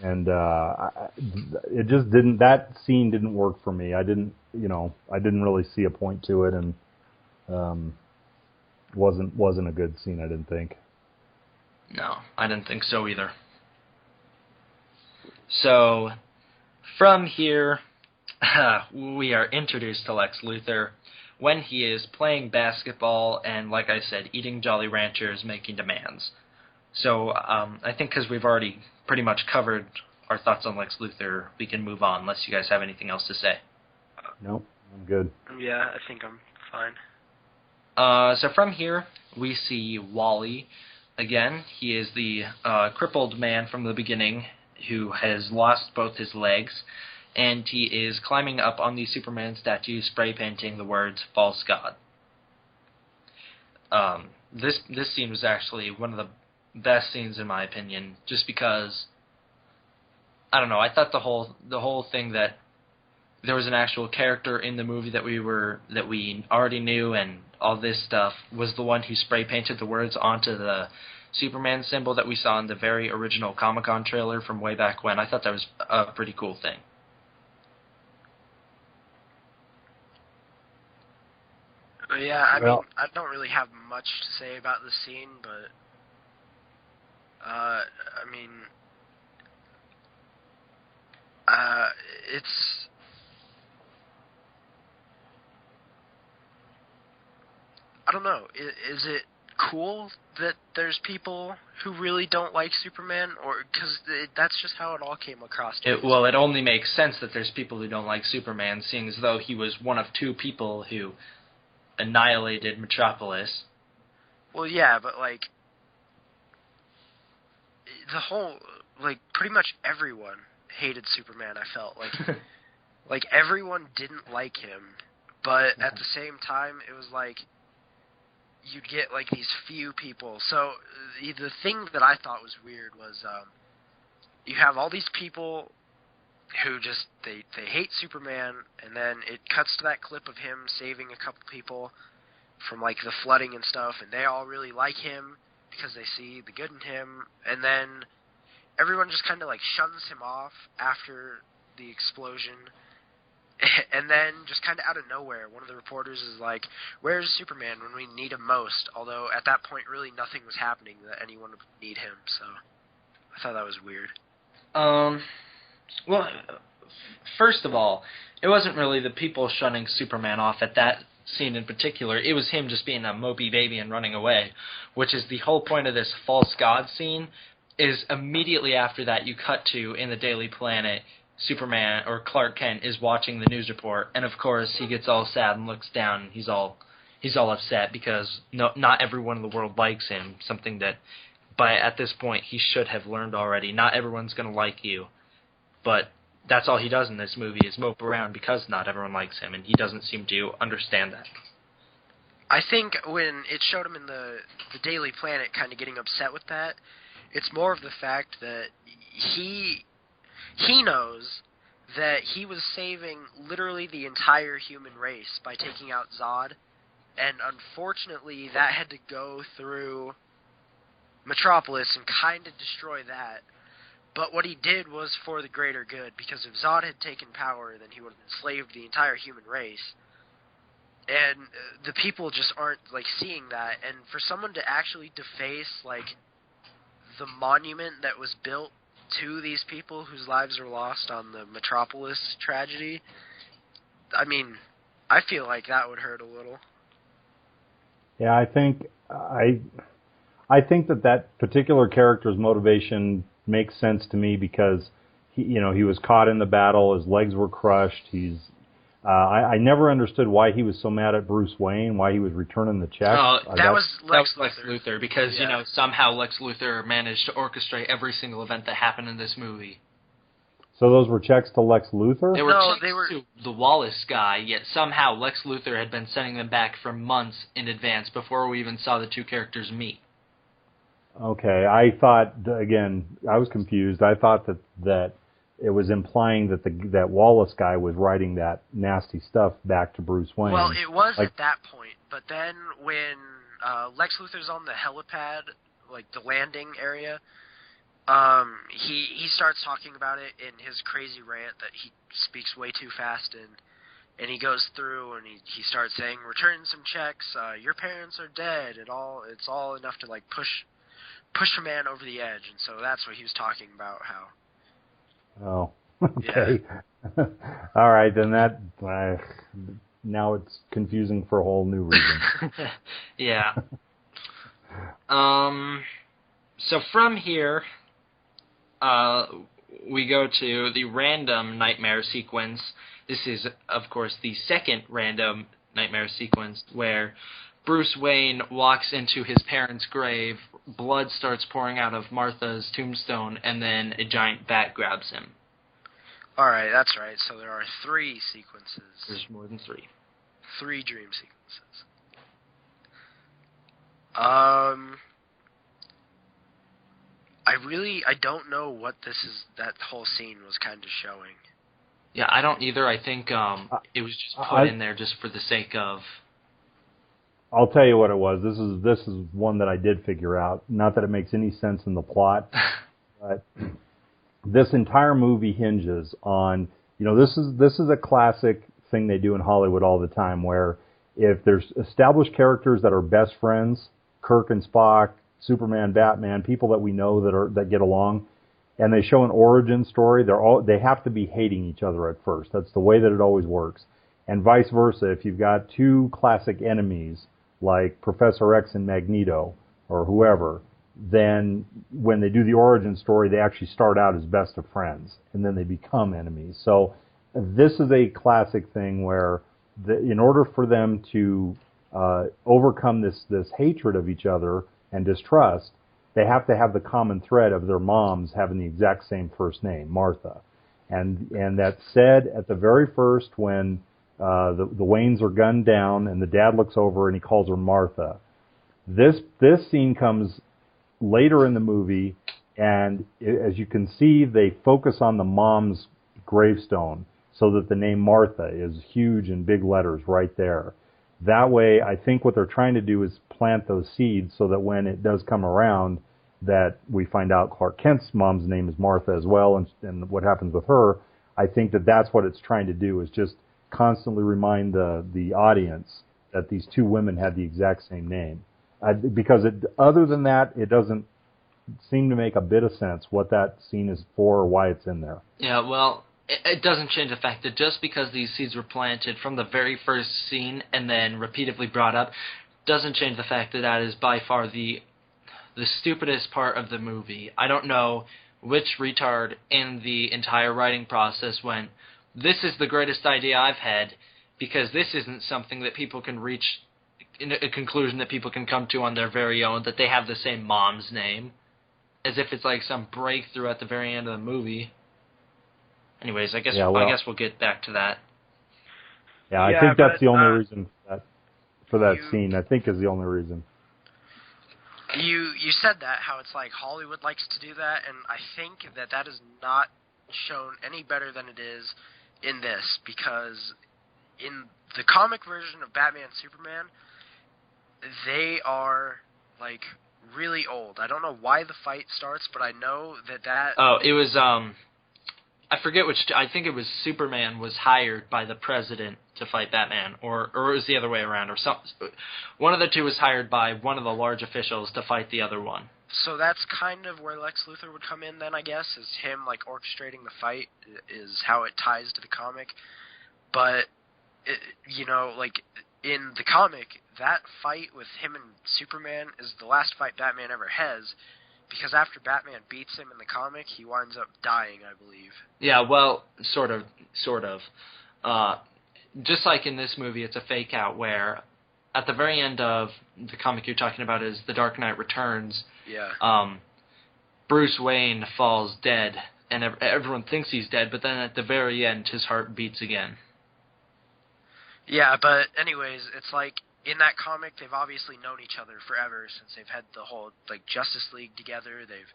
it just didn't. That scene didn't work for me. I didn't really see a point to it, and wasn't a good scene. I didn't think. No, I didn't think so either. So, from here, we are introduced to Lex Luthor when he is playing basketball and, like I said, eating Jolly Ranchers, making demands. So I think because we've already pretty much covered our thoughts on Lex Luthor, we can move on, unless you guys have anything else to say. Nope, I'm good. Yeah, I think I'm fine. So from here, we see Wally. Again, he is the crippled man from the beginning who has lost both his legs, and he is climbing up on the Superman statue, spray painting the words "False God." This scene was actually one of the best scenes in my opinion, just because I don't know. I thought the whole thing that there was an actual character in the movie that we already knew and all this stuff was the one who spray painted the words onto the Superman symbol that we saw in the very original Comic-Con trailer from way back when. I thought that was a pretty cool thing. Yeah, I mean, I don't really have much to say about the scene, but it's I don't know. Is it cool that there's people who really don't like Superman, or because that's just how it all came across to me? Well, it only makes sense that there's people who don't like Superman, seeing as though he was one of 2 people who annihilated Metropolis. Well, yeah, but the whole pretty much everyone hated Superman. I felt like everyone didn't like him, but at the same time, it was like you'd get these few people. So the thing that I thought was weird was you have all these people who just they hate Superman, and then it cuts to that clip of him saving a couple people from the flooding and stuff, and they all really like him because they see the good in him, and then everyone just kind of shuns him off after the explosion. And then, just kind of out of nowhere, one of the reporters is like, "Where's Superman when we need him most?" Although, at that point, really nothing was happening that anyone would need him, so I thought that was weird. Well, first of all, it wasn't really the people shunning Superman off at that scene in particular. It was him just being a mopey baby and running away, which is the whole point of this false god scene, is immediately after that you cut to, in the Daily Planet, Superman, or Clark Kent, is watching the news report, and of course he gets all sad and looks down, and he's all upset because not everyone in the world likes him, something that, at this point, he should have learned already. Not everyone's going to like you, but that's all he does in this movie is mope around because not everyone likes him, and he doesn't seem to understand that. I think when it showed him in the Daily Planet kind of getting upset with that, it's more of the fact that he knows that he was saving literally the entire human race by taking out Zod, and unfortunately that had to go through Metropolis and kind of destroy that. But what he did was for the greater good, because if Zod had taken power, then he would have enslaved the entire human race. And the people just aren't, like, seeing that. And for someone to actually deface, like, the monument that was built to these people whose lives are lost on the Metropolis tragedy, I mean, I feel like that would hurt a little. Yeah, I think that particular character's motivation makes sense to me because he was caught in the battle, his legs were crushed. I never understood why he was so mad at Bruce Wayne, why he was returning the check. That was Lex Luthor because somehow Lex Luthor managed to orchestrate every single event that happened in this movie. So those were checks to Lex Luthor? They were to the Wallace guy, yet somehow Lex Luthor had been sending them back for months in advance before we even saw the two characters meet. Okay, I thought, again, I was confused. I thought that it was implying that that Wallace guy was writing that nasty stuff back to Bruce Wayne. Well, it was at that point, but then when Lex Luthor's on the helipad, like the landing area, he starts talking about it in his crazy rant that he speaks way too fast and he goes through and he starts saying, return some checks, your parents are dead, it's all enough to like push a man over the edge, and so that's what he was talking about, how... Oh, okay. Yeah. All right, then that... now it's confusing for a whole new reason. Yeah. So from here, we go to the random nightmare sequence. This is, of course, the second random nightmare sequence where Bruce Wayne walks into his parents' grave, blood starts pouring out of Martha's tombstone, and then a giant bat grabs him. Alright, that's right. So there are 3 sequences. There's more than 3. 3 dream sequences. I don't know what that whole scene was kind of showing. Yeah, I don't either. I think it was just put in there just for the sake of... I'll tell you what it was. This is one that I did figure out. Not that it makes any sense in the plot, but this entire movie hinges on, this is a classic thing they do in Hollywood all the time, where if there's established characters that are best friends, Kirk and Spock, Superman, Batman, people that we know that get along, and they show an origin story, they have to be hating each other at first. That's the way that it always works. And vice versa, if you've got 2 classic enemies, like Professor X and Magneto, or whoever, then when they do the origin story, they actually start out as best of friends, and then they become enemies. So this is a classic thing where, in order for them to overcome this hatred of each other and distrust, they have to have the common thread of their moms having the exact same first name, Martha. And that's said at the very first when the Waynes are gunned down, and the dad looks over and he calls her Martha. This scene comes later in the movie, and as you can see, they focus on the mom's gravestone so that the name Martha is huge in big letters right there. That way, I think what they're trying to do is plant those seeds so that when it does come around, that we find out Clark Kent's mom's name is Martha as well, and what happens with her. I think that's what it's trying to do, is just constantly remind the audience that these 2 women had the exact same name. Because other than that, it doesn't seem to make a bit of sense what that scene is for or why it's in there. Yeah, well, it doesn't change the fact that just because these seeds were planted from the very first scene and then repeatedly brought up, doesn't change the fact that is by far the the stupidest part of the movie. I don't know which retard in the entire writing process went, this is the greatest idea I've had, because this isn't something that people can reach in a conclusion that people can come to on their very own, that they have the same mom's name, as if it's like some breakthrough at the very end of the movie. Anyways, I guess we'll get back to that. Yeah, I think that's the only reason for that scene. I think is the only reason. You said that, how it's like Hollywood likes to do that, and I think that is not shown any better than it is in this, because in the comic version of Batman Superman, they are like really old. I don't know why the fight starts, but I know that Oh, it was I forget which. I think it was Superman was hired by the president to fight Batman, or it was the other way around, or some. One of the two was hired by one of the large officials to fight the other one. So that's kind of where Lex Luthor would come in then, I guess, is him like orchestrating the fight, is how it ties to the comic. But like in the comic, that fight with him and Superman is the last fight Batman ever has. Because after Batman beats him in the comic, he winds up dying, I believe. Yeah, well, sort of. Just like in this movie, it's a fake out where, at the very end of the comic you're talking about is The Dark Knight Returns. Yeah. Bruce Wayne falls dead, and everyone thinks he's dead, but then at the very end, his heart beats again. Yeah, but anyways, it's like, in that comic, they've obviously known each other forever since they've had the whole Justice League together. They've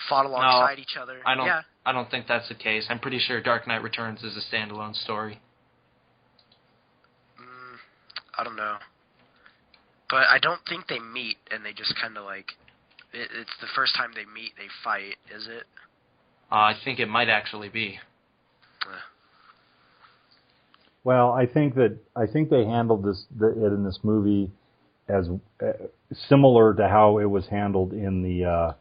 fought alongside each other. I don't think that's the case. I'm pretty sure Dark Knight Returns is a standalone story. I don't know, but I don't think they meet, and they just kind of it's the first time they meet, they fight. Is it? I think it might actually be. Well, I think they handled it in this movie as similar to how it was handled in the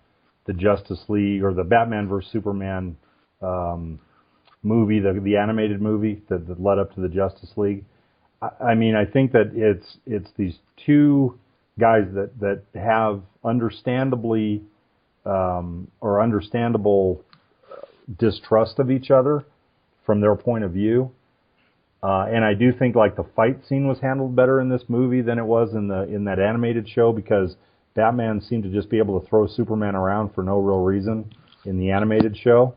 Justice League or the Batman vs Superman movie, the animated movie that led up to the Justice League. I mean, I think that it's these two guys that have understandable distrust of each other from their point of view. And I do think the fight scene was handled better in this movie than it was in that animated show, because Batman seemed to just be able to throw Superman around for no real reason in the animated show.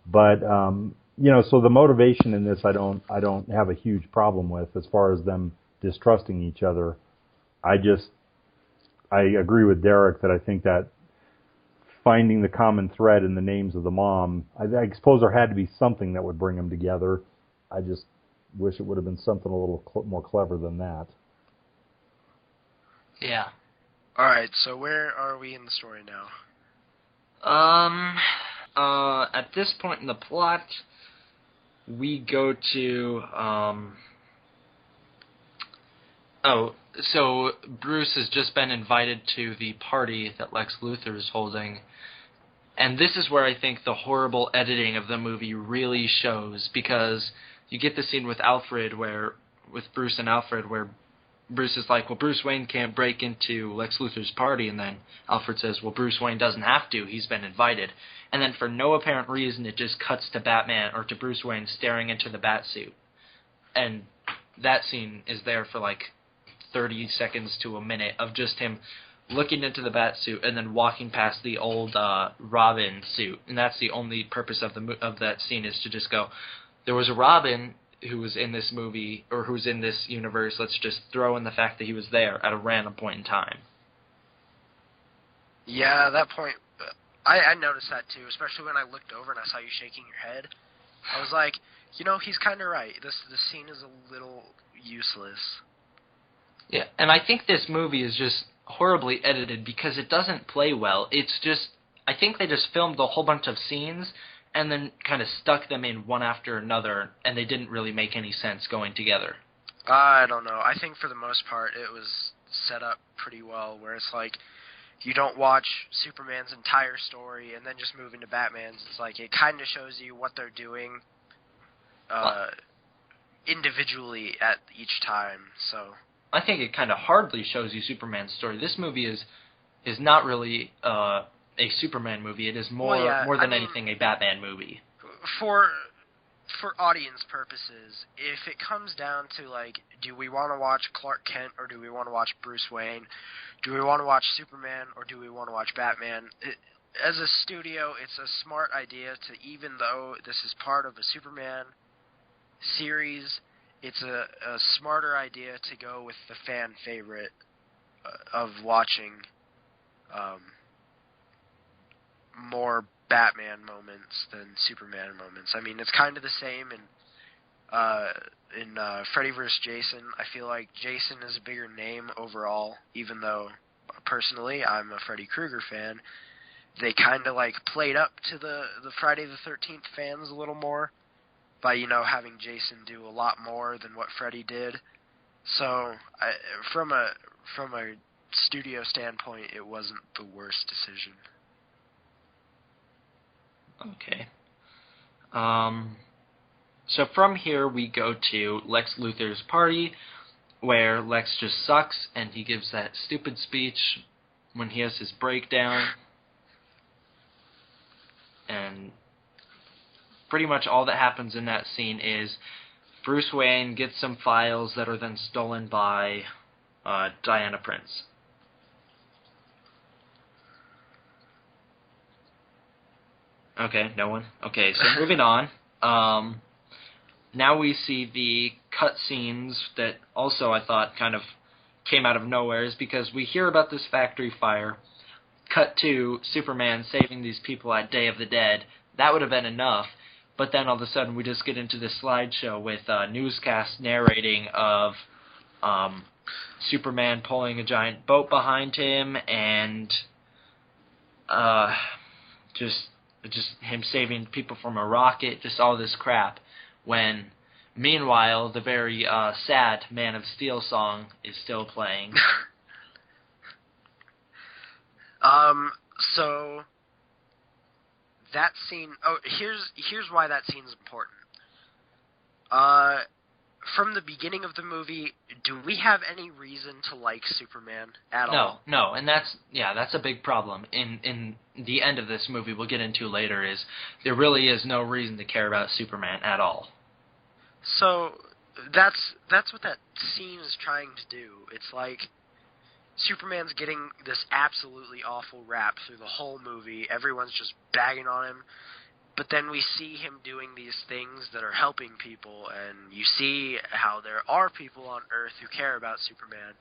But so the motivation in this I don't have a huge problem with as far as them distrusting each other. I agree with Derek that I think that finding the common thread in the names of the mom, I suppose there had to be something that would bring them together. I just wish it would have been something a little more clever than that. Yeah. All right, so where are we in the story now? At this point in the plot, we go to, so Bruce has just been invited to the party that Lex Luthor is holding, and this is where I think the horrible editing of the movie really shows, because you get the scene with Bruce and Alfred, where Bruce is like, well, Bruce Wayne can't break into Lex Luthor's party, and then Alfred says, well, Bruce Wayne doesn't have to, he's been invited. And then for no apparent reason, it just cuts to Batman, or to Bruce Wayne staring into the Batsuit. And that scene is there for 30 seconds to a minute of just him looking into the Batsuit and then walking past the old Robin suit. And that's the only purpose of that scene, is to just go, there was a Robin who was in this movie, or who's in this universe, let's just throw in the fact that he was there at a random point in time. Yeah, that point, I noticed that too, especially when I looked over and I saw you shaking your head. I was like, he's kind of right. This scene is a little useless. Yeah, and I think this movie is just horribly edited because it doesn't play well. It's just, I think they just filmed a whole bunch of scenes and then kind of stuck them in one after another, and they didn't really make any sense going together. I don't know. I think for the most part it was set up pretty well, where it's you don't watch Superman's entire story and then just move into Batman's. It's it kind of shows you what they're doing individually at each time. So I think it kind of hardly shows you Superman's story. This movie is is not really a Superman movie. It is more than anything a Batman movie. For audience purposes, if it comes down to, like, do we want to watch Clark Kent or do we want to watch Bruce Wayne? Do we want to watch Superman or do we want to watch Batman? As a studio, it's a smart idea to, even though this is part of a Superman series, it's a smarter idea to go with the fan favorite of watching more Batman moments than Superman moments. I mean, it's kind of the same in Freddy vs. Jason. I feel like Jason is a bigger name overall, even though personally I'm a Freddy Krueger fan. They kind of like played up to the Friday the 13th fans a little more by, you know, having Jason do a lot more than what Freddy did. So from a studio standpoint, it wasn't the worst decision. Okay. So from here we go to Lex Luthor's party, where Lex just sucks, and he gives that stupid speech when he has his breakdown. And pretty much all that happens in that scene is Bruce Wayne gets some files that are then stolen by Diana Prince. Okay, no one? Okay, so moving on. Now we see the cutscenes that also I thought kind of came out of nowhere, is because we hear about this factory fire, cut to Superman saving these people at Day of the Dead. That would have been enough, but then all of a sudden we just get into this slideshow with newscast narrating of Superman pulling a giant boat behind him, and just him saving people from a rocket, just all this crap, when meanwhile the very sad Man of Steel song is still playing. So that scene, here's why that scene's important. From the beginning of the movie, do we have any reason to like Superman at all? No, and that's a big problem. In the end of this movie, we'll get into later, is there really is no reason to care about Superman at all. So that's what that scene is trying to do. It's like Superman's getting this absolutely awful rap through the whole movie. Everyone's just bagging on him. But then we see him doing these things that are helping people, and you see how there are people on Earth who care about Superman.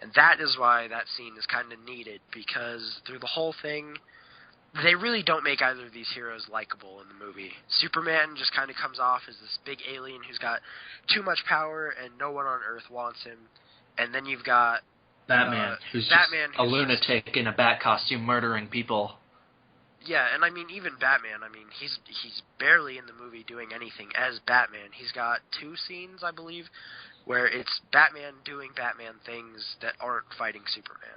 And that is why that scene is kind of needed, because through the whole thing, they really don't make either of these heroes likable in the movie. Superman just kind of comes off as this big alien who's got too much power and no one on Earth wants him. And then you've got Batman, who's just a lunatic in a bat costume murdering people. Yeah, and I mean, even Batman, I mean, he's barely in the movie doing anything as Batman. He's got 2 scenes, I believe, where it's Batman doing Batman things that aren't fighting Superman.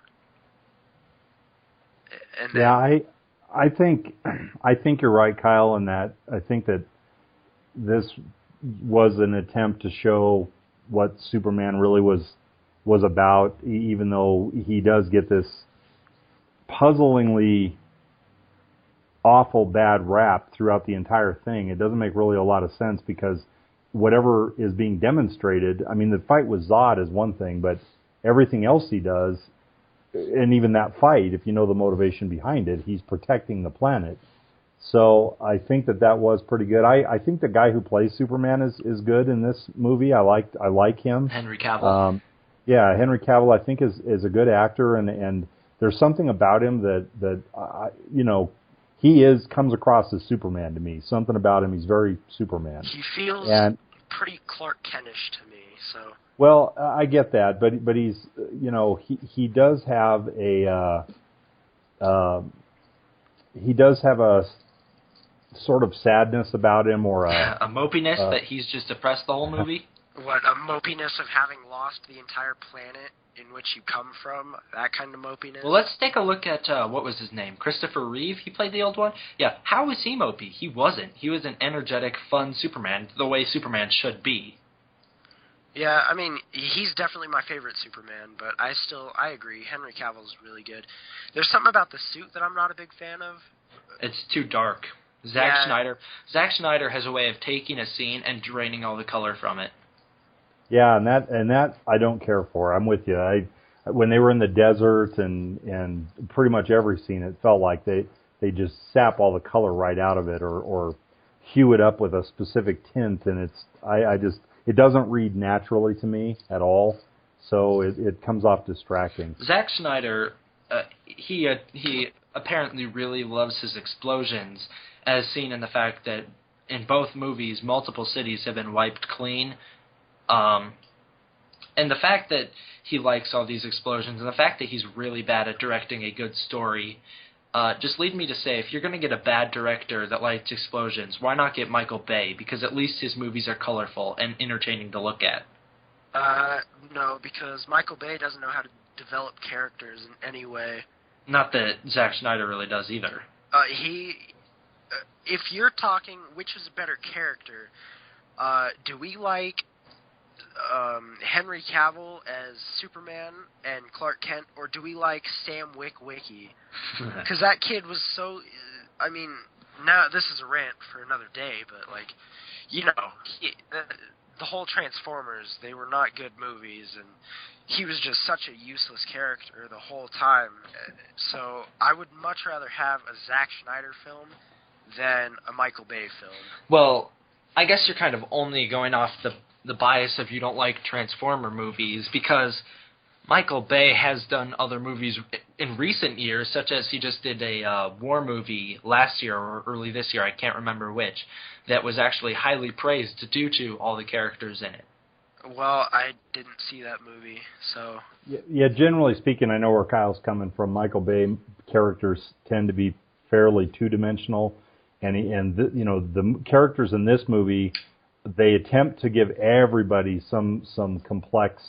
And then, yeah, I think you're right, Kyle, in that I think that this was an attempt to show what Superman really was about, even though he does get this puzzlingly awful bad rap throughout the entire thing. It doesn't make really a lot of sense, because whatever is being demonstrated, I mean, the fight with Zod is one thing, but everything else he does, and even that fight, if you know the motivation behind it, he's protecting the planet. So I think that was pretty good. I think the guy who plays Superman is good in this movie. I like him. Henry Cavill. Yeah, Henry Cavill I think is a good actor, and there's something about him that you know, he comes across as Superman to me. Something about him, he's very Superman. He feels pretty Clark Kentish to me. So. Well, I get that, but he's, you know, he does have a sort of sadness about him, or a mopiness that he's just depressed the whole movie. What, a mopiness of having lost the entire planet in which you come from? That kind of mopiness? Well, let's take a look at, what was his name? Christopher Reeve? He played the old one? Yeah, how was he mopey? He wasn't. He was an energetic, fun Superman, the way Superman should be. Yeah, I mean, he's definitely my favorite Superman, but I agree. Henry Cavill's really good. There's something about the suit that I'm not a big fan of. It's too dark. Yeah. Zack Snyder has a way of taking a scene and draining all the color from it. Yeah, and that I don't care for. I'm with you. When they were in the desert and pretty much every scene, it felt like they just sap all the color right out of it, or hue it up with a specific tint, and it doesn't read naturally to me at all. So it comes off distracting. Zack Snyder, he apparently really loves his explosions, as seen in the fact that in both movies, multiple cities have been wiped clean. And the fact that he likes all these explosions, and the fact that he's really bad at directing a good story, just lead me to say, if you're going to get a bad director that likes explosions, why not get Michael Bay? Because at least his movies are colorful and entertaining to look at. No, because Michael Bay doesn't know how to develop characters in any way. Not that Zack Snyder really does either. If you're talking which is a better character, do we like Henry Cavill as Superman and Clark Kent, or do we like Sam Witwicky? Because that kid was so... I mean, now this is a rant for another day, but, like, you know, the whole Transformers, they were not good movies, and he was just such a useless character the whole time. So I would much rather have a Zack Snyder film than a Michael Bay film. Well, I guess you're kind of only going off the bias of you don't like Transformer movies, because Michael Bay has done other movies in recent years, such as he just did a war movie last year or early this year, I can't remember which, that was actually highly praised due to all the characters in it. Well, I didn't see that movie, so... Yeah, generally speaking, I know where Kyle's coming from. Michael Bay characters tend to be fairly two-dimensional, and the characters in this movie, they attempt to give everybody some complex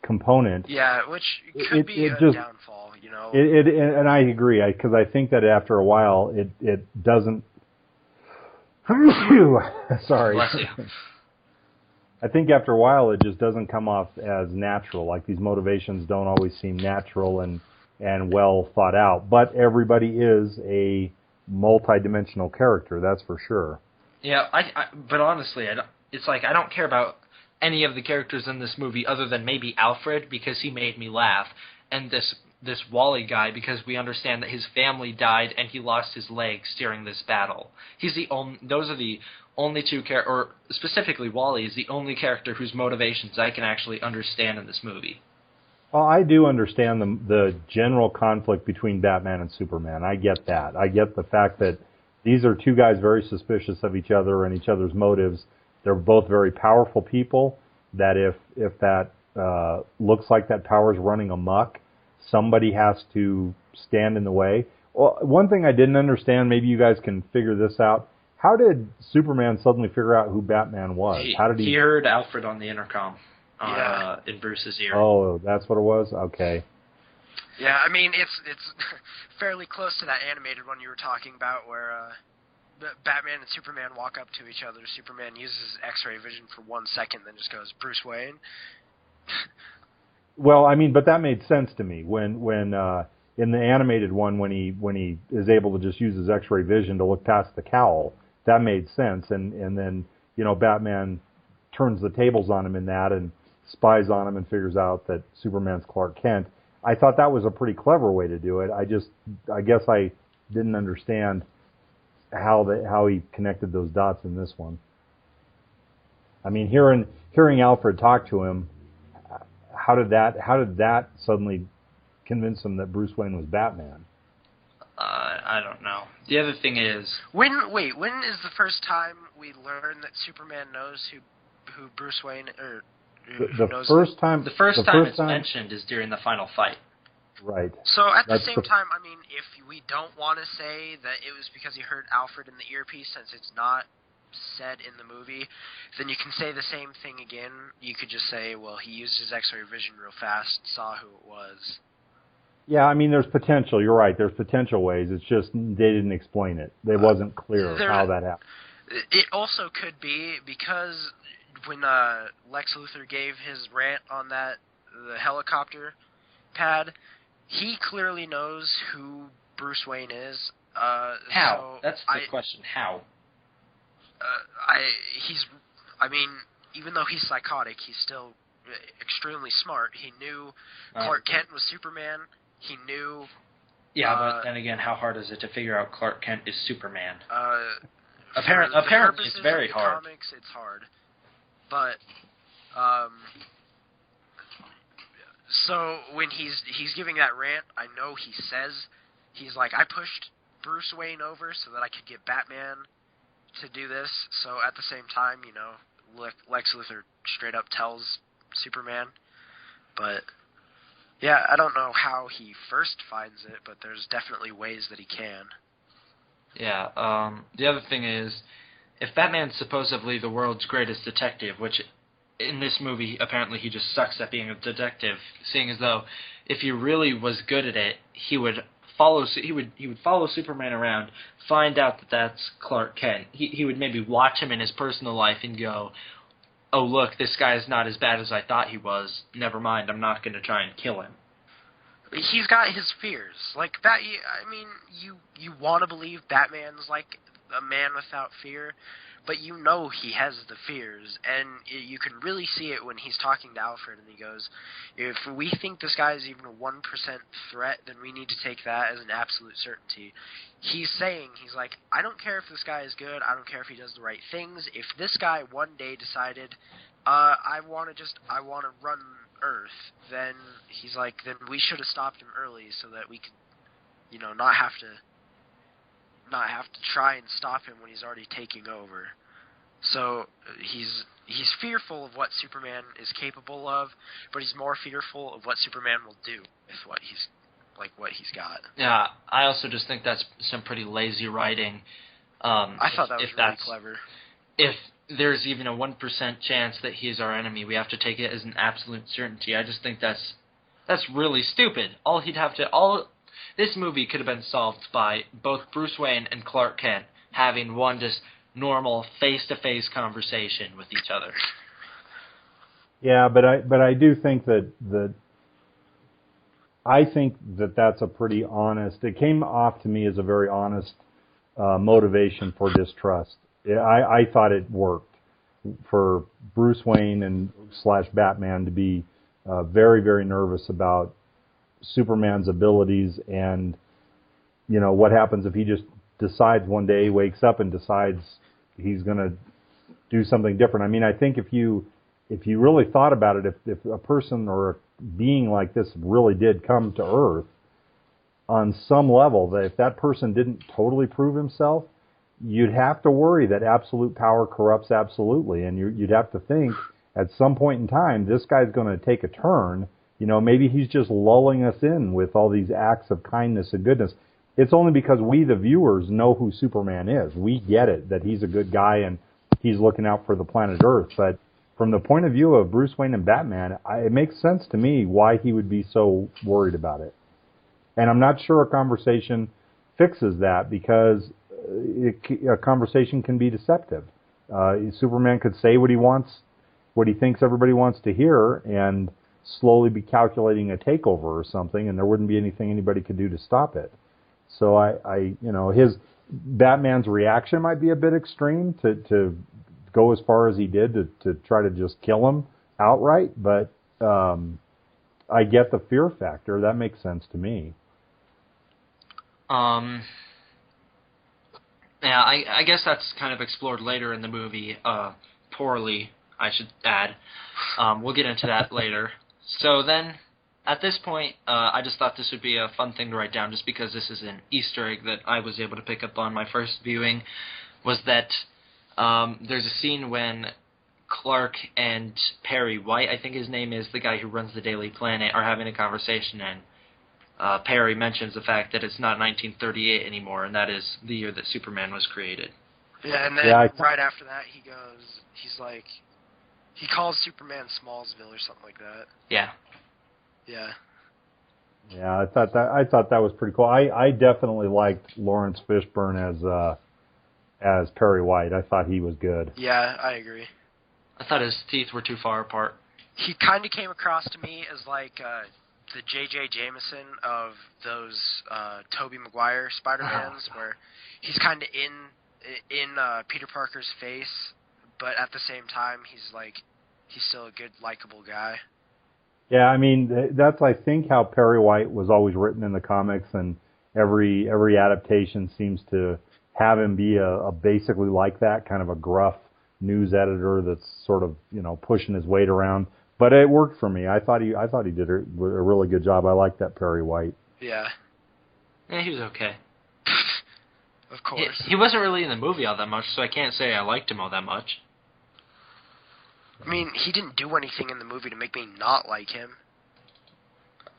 component. Yeah, which could be a downfall, you know. And I agree, because I think that after a while, it doesn't... Sorry. Bless you. I think after a while it just doesn't come off as natural. Like, these motivations don't always seem natural and well thought out. But everybody is a multi-dimensional character, that's for sure. Yeah, but honestly, it's like I don't care about any of the characters in this movie other than maybe Alfred, because he made me laugh, and this Wally guy, because we understand that his family died and he lost his legs during this battle. Those are the only two or specifically Wally is the only character whose motivations I can actually understand in this movie. Well, I do understand the general conflict between Batman and Superman. I get that. I get the fact that these are two guys very suspicious of each other and each other's motives. They're both very powerful people, that if that looks like that power's running amok, somebody has to stand in the way. Well, one thing I didn't understand, maybe you guys can figure this out. How did Superman suddenly figure out who Batman was? He heard Alfred on the intercom Yeah. in Bruce's ear. Oh, that's what it was? Okay. Yeah, I mean, it's fairly close to that animated one you were talking about, where Batman and Superman walk up to each other. Superman uses X-ray vision for 1 second, then just goes, Bruce Wayne. Well, I mean, but that made sense to me when in the animated one, when he is able to just use his X-ray vision to look past the cowl, that made sense. And then, you know, Batman turns the tables on him in that and spies on him and figures out that Superman's Clark Kent. I thought that was a pretty clever way to do it. I guess I didn't understand how he connected those dots in this one. I mean, hearing Alfred talk to him, how did that suddenly convince him that Bruce Wayne was Batman? I don't know. The other thing is, when is the first time we learn that Superman knows who Bruce Wayne The first time it's mentioned is during the final fight. Right. So at the same time, I mean, if we don't want to say that it was because he heard Alfred in the earpiece, since it's not said in the movie, then you can say the same thing again. You could just say, well, he used his X-ray vision real fast, saw who it was. Yeah, I mean, there's potential. You're right. There's potential ways. It's just they didn't explain it. It wasn't clear how that happened. It also could be because when Lex Luthor gave his rant on the helicopter pad, he clearly knows who Bruce Wayne is. How? So That's the question. How? Even though he's psychotic, he's still extremely smart. He knew Clark Kent was Superman. He knew. Yeah, but then again, how hard is it to figure out Clark Kent is Superman? Apparently, it's very hard. Comics, it's hard. But so when he's giving that rant, I know he's like, I pushed Bruce Wayne over so that I could get Batman to do this. So at the same time, Lex Luthor straight up tells Superman. But yeah, I don't know how he first finds it, but there's definitely ways that he can. Yeah, the other thing is, if Batman's supposedly the world's greatest detective, which in this movie apparently he just sucks at being a detective, seeing as though if he really was good at it, he would follow Superman around, find out that that's Clark Kent. He would maybe watch him in his personal life and go, oh look, this guy is not as bad as I thought he was. Never mind, I'm not going to try and kill him. He's got his fears. Like that. You want to believe Batman's like a man without fear, but he has the fears, and you can really see it when he's talking to Alfred, and he goes, "If we think this guy is even a 1% threat, then we need to take that as an absolute certainty." He's like, I don't care if this guy is good. I don't care if he does the right things. If this guy one day decided, I want to run Earth, then he's like, then we should have stopped him early so that we could, not have to try and stop him when he's already taking over. So he's fearful of what Superman is capable of, but he's more fearful of what Superman will do with what he's got. Yeah, I also just think that's some pretty lazy writing. I thought that was really clever. If there's even a 1% chance that he is our enemy, we have to take it as an absolute certainty. I just think that's really stupid. This movie could have been solved by both Bruce Wayne and Clark Kent having one just normal face-to-face conversation with each other. Yeah, but I do think that's a pretty honest. It came off to me as a very honest motivation for distrust. I thought it worked for Bruce Wayne and / Batman to be very, very nervous about Superman's abilities, and what happens if he just decides one day, wakes up and decides he's going to do something different. I mean, I think if you really thought about it, if a person or a being like this really did come to Earth, on some level, that if that person didn't totally prove himself, you'd have to worry that absolute power corrupts absolutely, and you'd have to think at some point in time this guy's going to take a turn. Maybe he's just lulling us in with all these acts of kindness and goodness. It's only because we, the viewers, know who Superman is. We get it, that he's a good guy and he's looking out for the planet Earth. But from the point of view of Bruce Wayne and Batman, it makes sense to me why he would be so worried about it. And I'm not sure a conversation fixes that, because a conversation can be deceptive. Superman could say what he wants, what he thinks everybody wants to hear, and slowly be calculating a takeover or something, and there wouldn't be anything anybody could do to stop it. So his Batman's reaction might be a bit extreme to go as far as he did to try to just kill him outright, but I get the fear factor. That makes sense to me. Yeah, I guess that's kind of explored later in the movie, poorly, I should add. We'll get into that later. So then, at this point, I just thought this would be a fun thing to write down, just because this is an Easter egg that I was able to pick up on my first viewing, was that there's a scene when Clark and Perry White, I think his name is, the guy who runs the Daily Planet, are having a conversation, and Perry mentions the fact that it's not 1938 anymore, and that is the year that Superman was created. Yeah, and then right after that, he's like, he calls Superman Smallsville or something like that. Yeah. Yeah. Yeah, I thought that was pretty cool. I definitely liked Lawrence Fishburne as Perry White. I thought he was good. Yeah, I agree. I thought his teeth were too far apart. He kind of came across to me as like the J.J. Jameson of those Tobey Maguire Spider-Mans, where he's kind of in Peter Parker's face, but at the same time, he's still a good, likable guy. Yeah, I mean, that's, I think, how Perry White was always written in the comics, and every adaptation seems to have him be a basically like that, kind of a gruff news editor that's sort of, pushing his weight around. But it worked for me. I thought he did a really good job. I like that Perry White. Yeah. Yeah, he was okay. Of course. He wasn't really in the movie all that much, so I can't say I liked him all that much. I mean, he didn't do anything in the movie to make me not like him.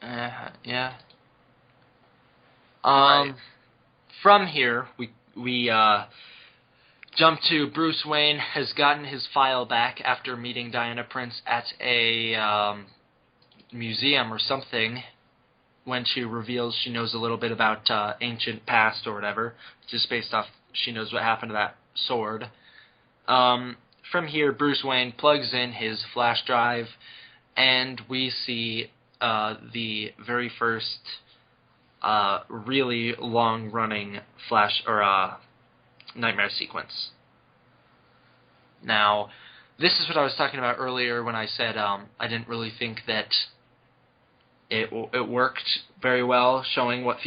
Yeah. Right. From here, we jump to Bruce Wayne has gotten his file back after meeting Diana Prince at a museum or something, when she reveals she knows a little bit about ancient past or whatever, just based off she knows what happened to that sword. From here, Bruce Wayne plugs in his flash drive, and we see the very first really long-running flash or nightmare sequence. Now, this is what I was talking about earlier when I said I didn't really think that it worked very well, showing what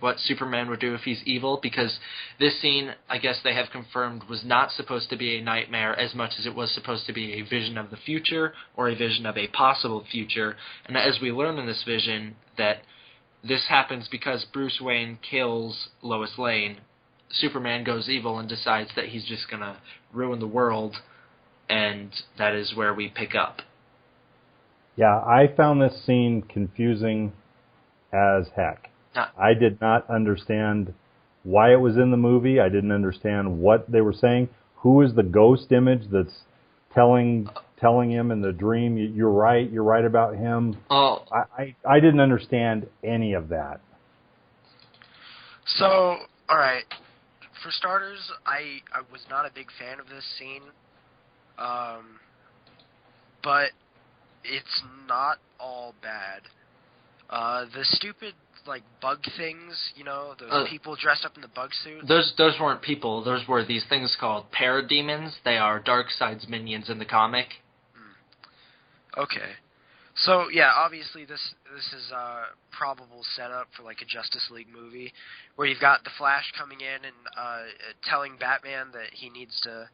what Superman would do if he's evil, because this scene, I guess they have confirmed, was not supposed to be a nightmare as much as it was supposed to be a vision of the future, or a vision of a possible future. And as we learn in this vision, that this happens because Bruce Wayne kills Lois Lane. Superman goes evil and decides that he's just going to ruin the world, and that is where we pick up. Yeah, I found this scene confusing as heck. I did not understand why it was in the movie. I didn't understand what they were saying. Who is the ghost image that's telling him in the dream, you're right about him? Oh, I didn't understand any of that. So, alright. For starters, I was not a big fan of this scene. But it's not all bad. The stupid, bug things, those people dressed up in the bug suits. Those weren't people. Those were these things called parademons. They are Darkseid's minions in the comic. Okay. So, yeah, obviously this is a probable setup for, a Justice League movie, where you've got the Flash coming in and telling Batman that he needs to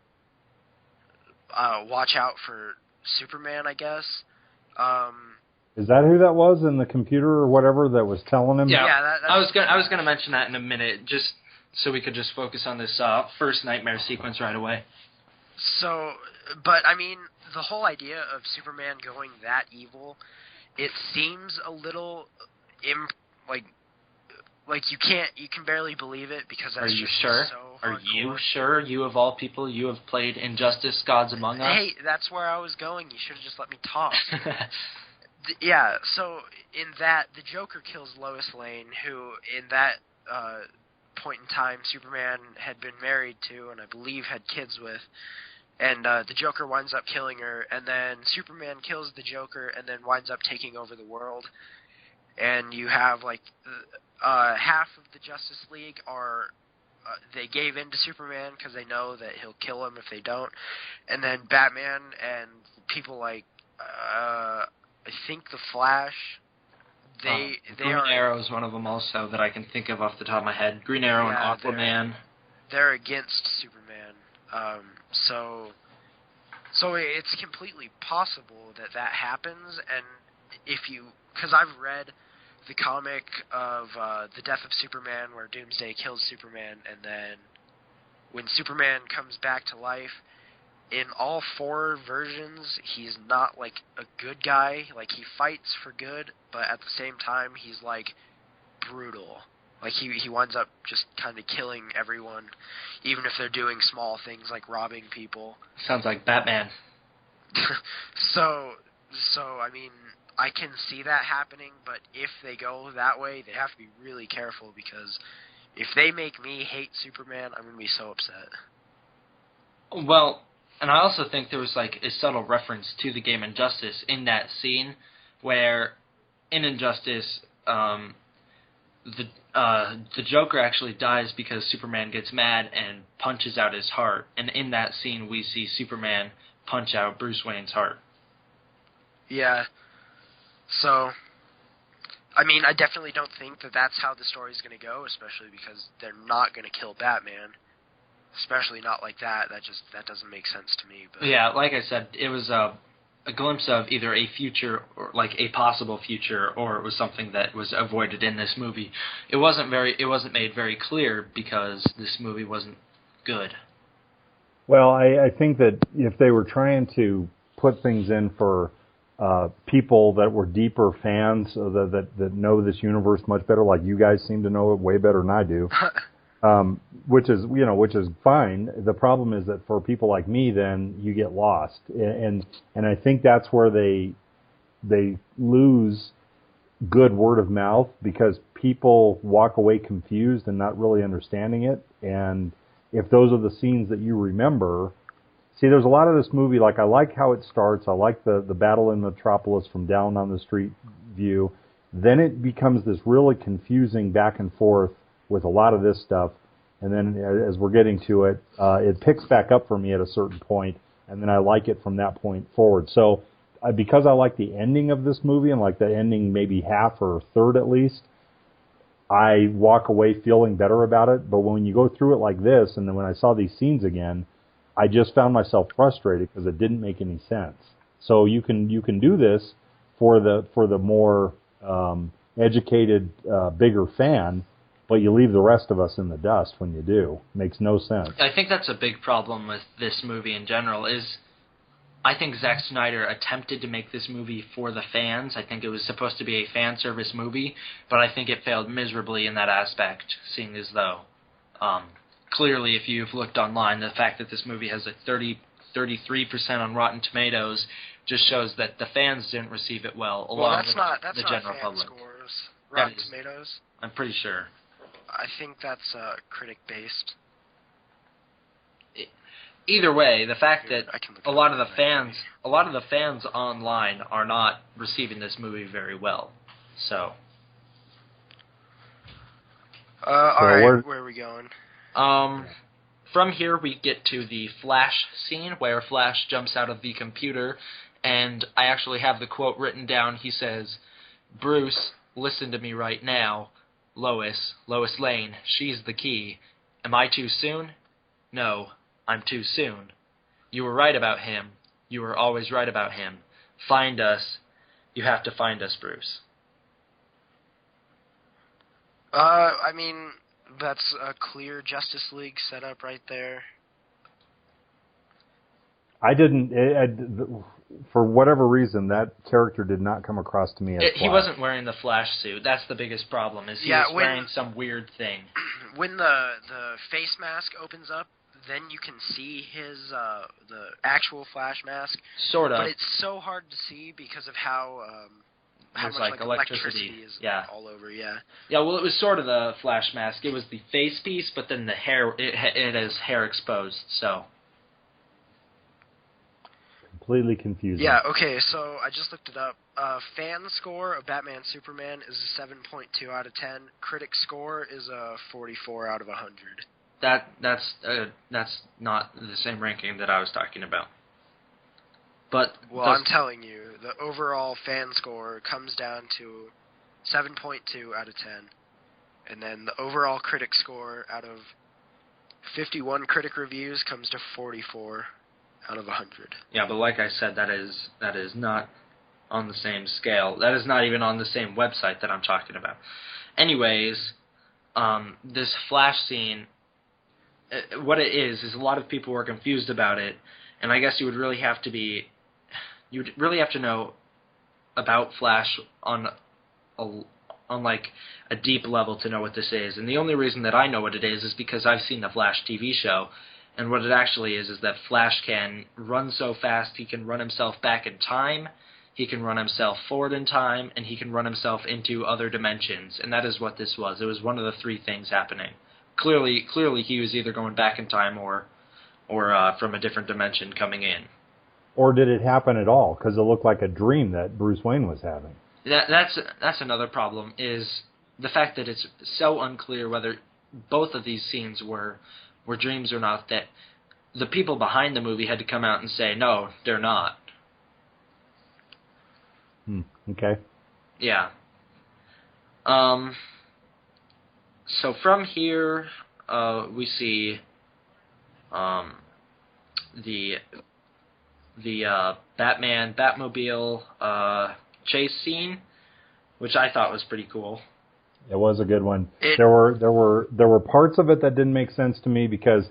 watch out for Superman, I guess. Is that who that was in the computer or whatever that was telling him? Yeah, that's I was gonna mention that in a minute, just so we could just focus on this first nightmare sequence right away. So, but I mean, the whole idea of Superman going that evil, it seems a little you can barely believe it, because that's Are you just sure? so Are hardcore. you sure? You of all people, you have played Injustice: Gods Among Us. Hey, that's where I was going. You should have just let me talk. Yeah, so in that, the Joker kills Lois Lane, who in that point in time Superman had been married to and I believe had kids with, and the Joker winds up killing her, and then Superman kills the Joker and then winds up taking over the world. And you have half of the Justice League are they gave in to Superman because they know that he'll kill them if they don't, and then Batman and people I think the Flash, Green Arrow is one of them also that I can think of off the top of my head. Green Arrow and Aquaman. They're against Superman. So it's completely possible that happens, and because I've read the comic of the death of Superman, where Doomsday kills Superman, and then when Superman comes back to life, in all 4 versions, he's not a good guy. He fights for good, but at the same time, he's brutal. He winds up just kind of killing everyone, even if they're doing small things like robbing people. Sounds like Batman. So I mean, I can see that happening, but if they go that way, they have to be really careful, because if they make me hate Superman, I'm going to be so upset. Well, And I also think there was like a subtle reference to the game Injustice in that scene, where in Injustice, the Joker actually dies because Superman gets mad and punches out his heart. And in that scene, we see Superman punch out Bruce Wayne's heart. Yeah. So, I mean, I definitely don't think that that's how the story's going to go, especially because they're not going to kill Batman. Especially not like that. That doesn't make sense to me. But Yeah, like I said, it was a glimpse of either a future or like a possible future, or it was something that was avoided in this movie. It wasn't made very clear because this movie wasn't good. Well, I think that if they were trying to put things in for people that were deeper fans that know this universe much better, like you guys seem to know it way better than I do, which is fine. The problem is that for people like me, then you get lost, and I think that's where they lose good word of mouth because people walk away confused and not really understanding it. And if those are the scenes that you remember, see, there's a lot of this movie. Like I like how it starts. I like the battle in Metropolis from down on the street view. Then it becomes this really confusing back and forth with a lot of this stuff, and then as we're getting to it, it picks back up for me at a certain point, and then I like it from that point forward. So because I like the ending of this movie, and like the ending maybe half or a third at least, I walk away feeling better about it. But when you go through it like this, and then when I saw these scenes again, I just found myself frustrated because it didn't make any sense. So you can do this for the more educated, bigger fan, but you leave the rest of us in the dust when you do. Makes no sense. I think that's a big problem with this movie in general, is I think Zack Snyder attempted to make this movie for the fans. I think it was supposed to be a fan service movie, but I think it failed miserably in that aspect, seeing as though, clearly if you've looked online, the fact that this movie has a 33% on Rotten Tomatoes just shows that the fans didn't receive it well, along with the general public. Scores. Rotten That is, Tomatoes. I'm pretty sure. I think that's critic-based. Either way, the fact that I can look a it lot up of the fans online are not receiving this movie very well. So, all right, where are we going? From here we get to the Flash scene where Flash jumps out of the computer, and I actually have the quote written down. He says, "Bruce, listen to me right now. Lois Lane, she's the key. Am I too soon? No, I'm too soon. You were right about him. You were always right about him. Find us. You have to find us, Bruce." I mean, that's a clear Justice League setup right there. I didn't, for whatever reason, that character did not come across to me as Flash. He wasn't wearing the Flash suit. That's the biggest problem, is he was wearing some weird thing. When the face mask opens up, then you can see his the actual Flash mask. Sort of. But it's so hard to see because of how much like electricity is all over. Yeah. Yeah. Well, it was sort of the Flash mask. It was the face piece, but then the hair. It has hair exposed. So. Completely confusing. Yeah. Okay. So I just looked it up. Fan score of Batman Superman is a 7.2 out of 10. Critic score is a 44 out of 100. That's not the same ranking that I was talking about. But I'm telling you, the overall fan score comes down to 7.2 out of 10, and then the overall critic score out of 51 critic reviews comes to 44 out of 100. Yeah, but like I said, that is not on the same scale. That is not even on the same website that I'm talking about. Anyways, this Flash scene, what it is a lot of people were confused about it, and I guess you would really have to know about Flash on like a deep level to know what this is. And the only reason that I know what it is because I've seen the Flash TV show, and what it actually is that Flash can run so fast he can run himself back in time, he can run himself forward in time, and he can run himself into other dimensions. And that is what this was. It was one of the three things happening. Clearly he was either going back in time or or from a different dimension coming in. Or did it happen at all? Because it looked like a dream that Bruce Wayne was having. That's another problem, is the fact that it's so unclear whether both of these scenes were dreams or not, that the people behind the movie had to come out and say, no, they're not. Okay. Yeah. So from here, we see the Batmobile chase scene, which I thought was pretty cool. It was a good one. There were parts of it that didn't make sense to me because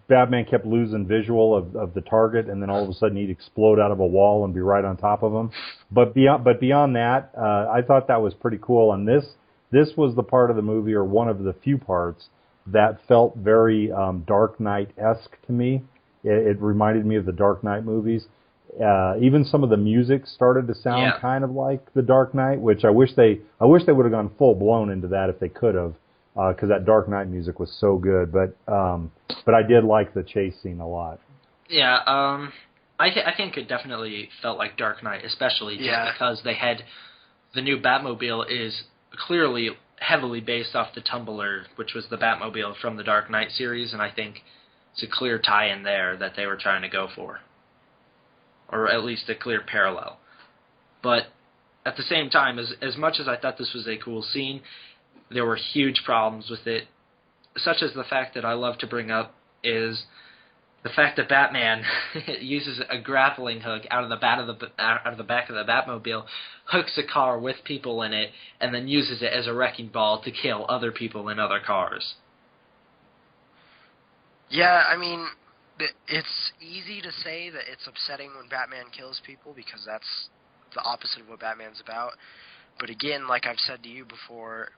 Batman kept losing visual of the target, and then all of a sudden he'd explode out of a wall and be right on top of him. But beyond that, I thought that was pretty cool. And this was the part of the movie, or one of the few parts, that felt very Dark Knight-esque to me. It reminded me of the Dark Knight movies. Even some of the music started to sound kind of like the Dark Knight, which I wish they would have gone full blown into that if they could have, because that Dark Knight music was so good. But I did like the chase scene a lot. Yeah, I think it definitely felt like Dark Knight, especially just because they had the new Batmobile is clearly heavily based off the Tumbler, which was the Batmobile from the Dark Knight series, and I think it's a clear tie-in there that they were trying to go for. Or at least a clear parallel. But at the same time, as much as I thought this was a cool scene, there were huge problems with it, such as the fact that I love to bring up is the fact that Batman uses a grappling hook out of the back of the Batmobile, hooks a car with people in it, and then uses it as a wrecking ball to kill other people in other cars. Yeah, I mean, it's easy to say that it's upsetting when Batman kills people because that's the opposite of what Batman's about. But again, like I've said to you before,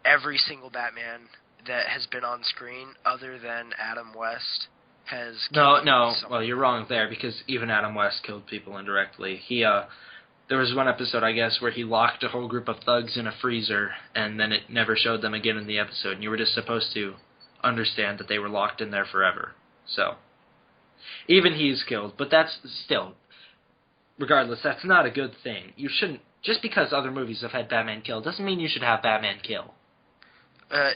every single Batman that has been on screen other than Adam West has killed someone. Well, you're wrong there, because even Adam West killed people indirectly. There was one episode, I guess, where he locked a whole group of thugs in a freezer, and then it never showed them again in the episode, and you were just supposed to understand that they were locked in there forever. So even he's killed, but that's still, regardless, that's not a good thing. You shouldn't, just because other movies have had Batman kill, doesn't mean you should have Batman kill.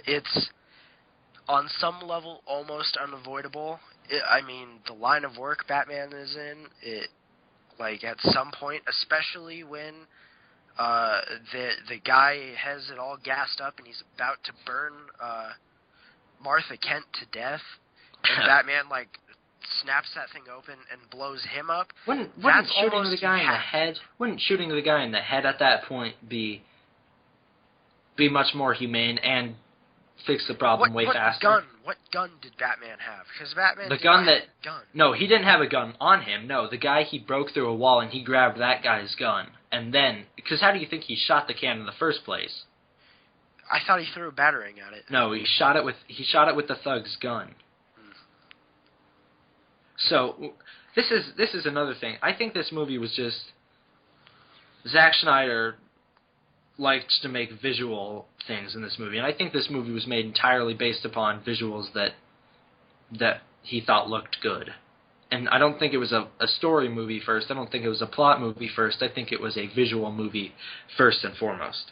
It's, on some level, almost unavoidable. I mean, the line of work Batman is in, like, at some point, especially when the guy has it all gassed up and he's about to burn Martha Kent to death, and Batman, like, snaps that thing open and blows him up. Wouldn't shooting the guy in the head at that point be much more humane and fix the problem faster? What gun did Batman have? Because Batman gun. No, he didn't have a gun on him. No, the guy, he broke through a wall and he grabbed that guy's gun, and then, because how do you think he shot the can in the first place? I thought he threw a battering at it. No, he shot it with the thug's gun. So, this is another thing. I think this movie was just, Zack Snyder liked to make visual things in this movie, and I think this movie was made entirely based upon visuals that he thought looked good. And I don't think it was a story movie first. I don't think it was a plot movie first. I think it was a visual movie first and foremost.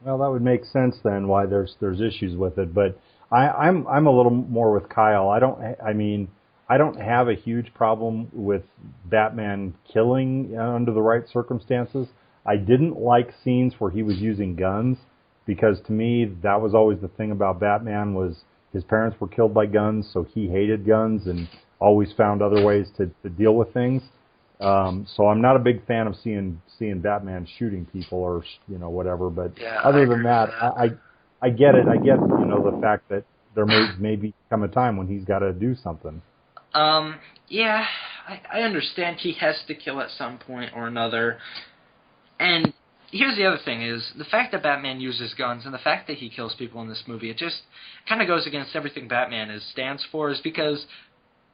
Well, that would make sense then why there's issues with it. But I'm a little more with Kyle. I don't have a huge problem with Batman killing under the right circumstances. I didn't like scenes where he was using guns, because to me that was always the thing about Batman, was his parents were killed by guns, so he hated guns and always found other ways to deal with things. So I'm not a big fan of seeing Batman shooting people or whatever. But other than that, I get it. I get the fact that there may come a time when he's got to do something. Yeah, I understand he has to kill at some point or another. And here's the other thing, is the fact that Batman uses guns and the fact that he kills people in this movie, it just kind of goes against everything Batman stands for, is because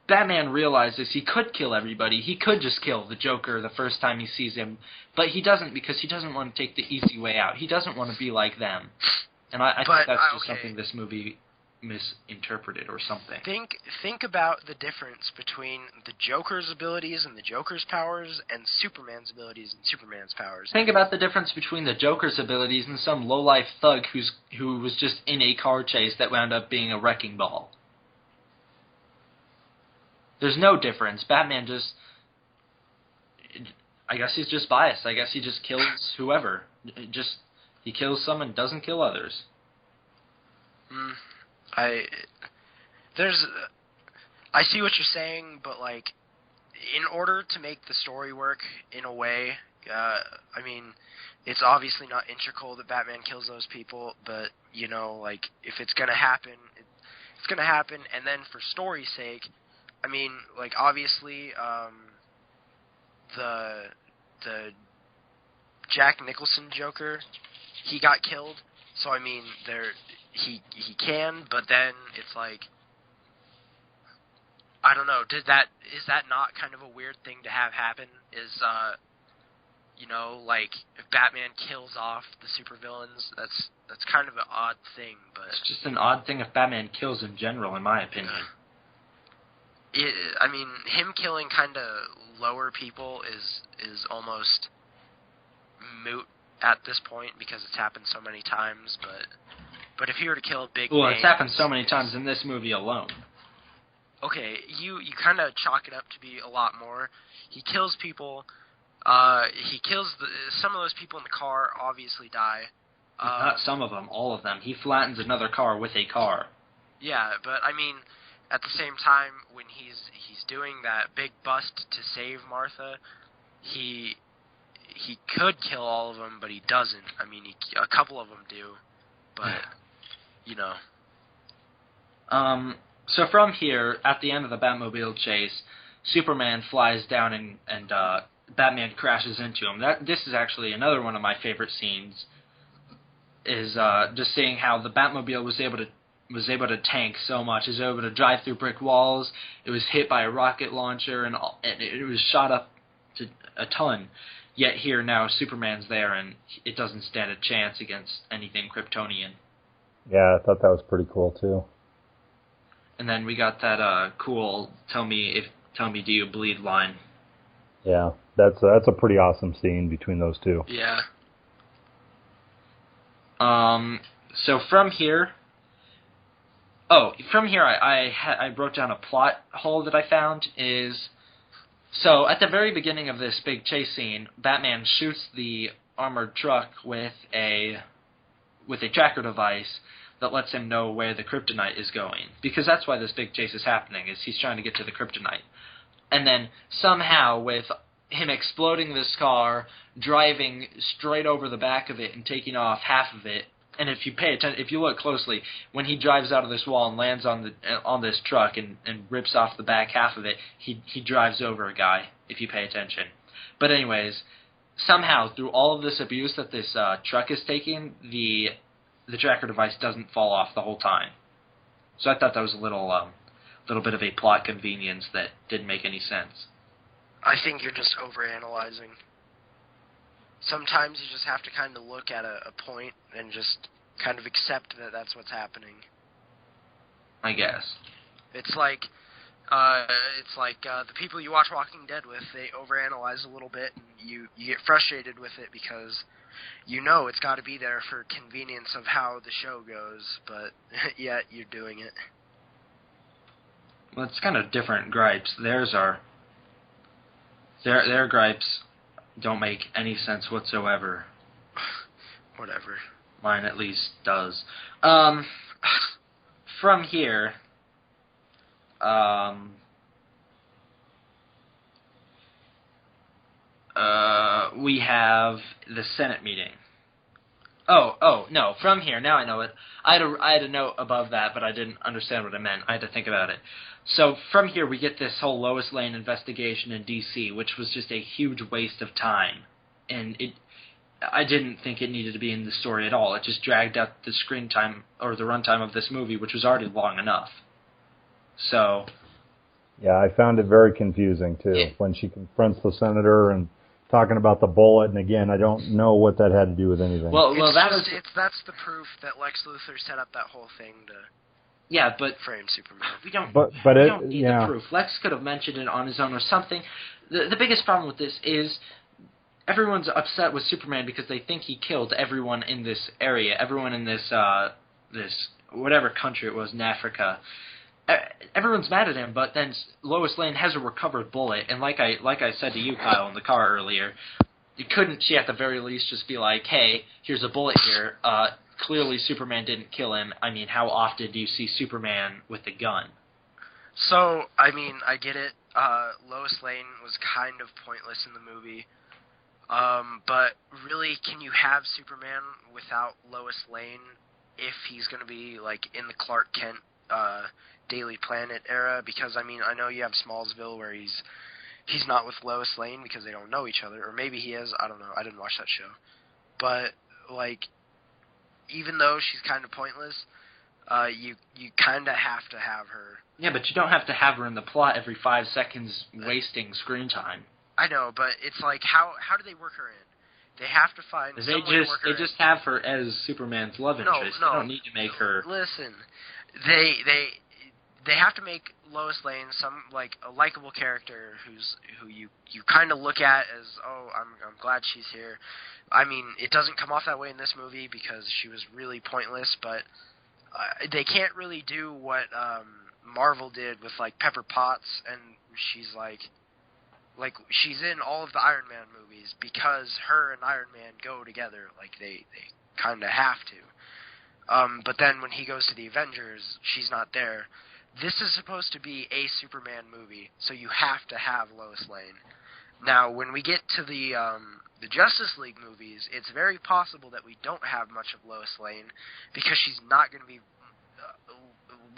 Batman realizes he could kill everybody. He could just kill the Joker the first time he sees him, but he doesn't, because he doesn't want to take the easy way out. He doesn't want to be like them. And I think that's just something this movie misinterpreted or something. Think about the difference between the Joker's abilities and the Joker's powers, and Superman's abilities and Superman's powers. Think about the difference between the Joker's abilities and some low-life thug who was just in a car chase that wound up being a wrecking ball. There's no difference. Batman just... I guess he's just biased. I guess he just kills whoever. He kills some and doesn't kill others. I see what you're saying, but like, in order to make the story work in a way, I mean, it's obviously not integral that Batman kills those people, but you know, like, if it's gonna happen, it's gonna happen. And then for story's sake, I mean, like, obviously, the Jack Nicholson Joker, he got killed. So I mean, he can, but then it's like, I don't know. Is that not kind of a weird thing to have happen? You know, like, if Batman kills off the supervillains, that's kind of an odd thing. But it's just an odd thing if Batman kills in general, in my opinion. I mean, him killing kind of lower people is almost moot at this point because it's happened so many times. But if he were to kill big names, it's happened so many times in this movie alone. Okay, you kind of chalk it up to be a lot more. He kills people. He kills some of those people in the car. Obviously, die. Not some of them, all of them. He flattens another car with a car. Yeah, but I mean, at the same time, when he's doing that big bust to save Martha, he could kill all of them, but he doesn't. I mean, a couple of them do, but you know. So from here, at the end of the Batmobile chase, Superman flies down and Batman crashes into him. This is actually another one of my favorite scenes. Is just seeing how the Batmobile was able to tank so much. It was able to drive through brick walls. It was hit by a rocket launcher, and it was shot up to a ton. Yet here now Superman's there, and it doesn't stand a chance against anything Kryptonian. Yeah, I thought that was pretty cool too. And then we got that cool "Tell me, do you bleed" line. Yeah, that's a pretty awesome scene between those two. Yeah. So from here. From here I wrote down a plot hole that I found is. So, at the very beginning of this big chase scene, Batman shoots the armored truck with a tracker device that lets him know where the kryptonite is going. Because that's why this big chase is happening, is he's trying to get to the kryptonite. And then, somehow, with him exploding this car, driving straight over the back of it and taking off half of it, and if you pay attention, if you look closely, when he drives out of this wall and lands on this truck and rips off the back half of it, he drives over a guy, if you pay attention. But anyways, somehow through all of this abuse that this truck is taking, the tracker device doesn't fall off the whole time. So I thought that was a little bit of a plot convenience that didn't make any sense. I think you're just overanalyzing. Sometimes you just have to kind of look at a point and just kind of accept that that's what's happening. I guess. It's like the people you watch Walking Dead with, they overanalyze a little bit, and you get frustrated with it because you know it's got to be there for convenience of how the show goes, but yet you're doing it. Well, it's kind of different gripes. Their gripes don't make any sense whatsoever. Whatever. Mine at least does. From here, we have the Senate meeting. No, from here, now I know it. I had a note above that, but I didn't understand what it meant. I had to think about it. So from here, we get this whole Lois Lane investigation in D.C., which was just a huge waste of time. And I didn't think it needed to be in the story at all. It just dragged out the screen time, or the runtime of this movie, which was already long enough. So... Yeah, I found it very confusing, too, when she confronts the senator and talking about the bullet, and again, I don't know what that had to do with anything. Well, that's the proof that Lex Luthor set up that whole thing to... Yeah, but frame Superman. we don't need the proof. Lex could have mentioned it on his own or something. The biggest problem with this is everyone's upset with Superman because they think he killed everyone in this area, everyone in this this whatever country it was in Africa. Everyone's mad at him, but then Lois Lane has a recovered bullet, and like I said to you, Kyle, in the car earlier, couldn't she at the very least just be like, hey, here's a bullet here, clearly Superman didn't kill him. I mean, how often do you see Superman with a gun? So, I mean, I get it. Lois Lane was kind of pointless in the movie. But really, can you have Superman without Lois Lane if he's going to be, like, in the Clark Kent Daily Planet era? Because, I mean, I know you have Smallsville where he's not with Lois Lane because they don't know each other. Or maybe he is. I don't know. I didn't watch that show. But, like, even though she's kind of pointless, you kind of have to have her. Yeah, but you don't have to have her in the plot every 5 seconds wasting screen time. I know, but it's like, how do they work her in? They have to find some way to work her in. They just have her as Superman's love interest. No, they don't need to make her... Listen, they have to make Lois Lane some, like, a likable character who you kind of look at as, oh, I'm glad she's here. I mean, it doesn't come off that way in this movie because she was really pointless, but they can't really do what Marvel did with, like, Pepper Potts, and she's like she's in all of the Iron Man movies because her and Iron Man go together, like they kind of have to. But then when he goes to the Avengers, she's not there. This is supposed to be a Superman movie, so you have to have Lois Lane. Now, when we get to the Justice League movies, it's very possible that we don't have much of Lois Lane because she's not going to be.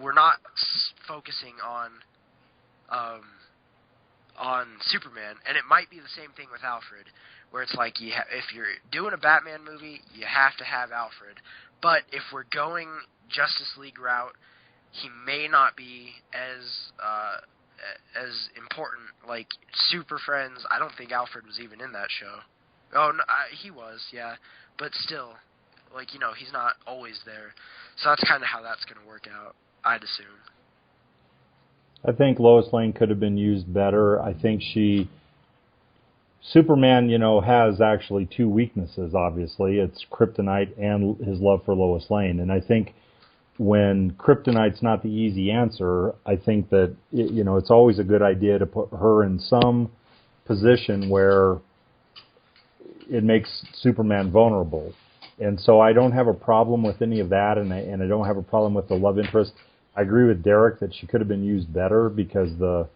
We're not focusing on Superman, and it might be the same thing with Alfred, where it's like if you're doing a Batman movie, you have to have Alfred. But if we're going Justice League route, he may not be as important. Like Super Friends, I don't think Alfred was even in that show. Oh, no, he was, yeah, but still, like, you know, he's not always there. So that's kind of how that's going to work out, I'd assume. I think Lois Lane could have been used better. I think Superman, you know, has actually two weaknesses, obviously. It's kryptonite and his love for Lois Lane. And I think when kryptonite's not the easy answer, I think that, you know, it's always a good idea to put her in some position where it makes Superman vulnerable. And so I don't have a problem with any of that, and I don't have a problem with the love interest. I agree with Derek that she could have been used better because that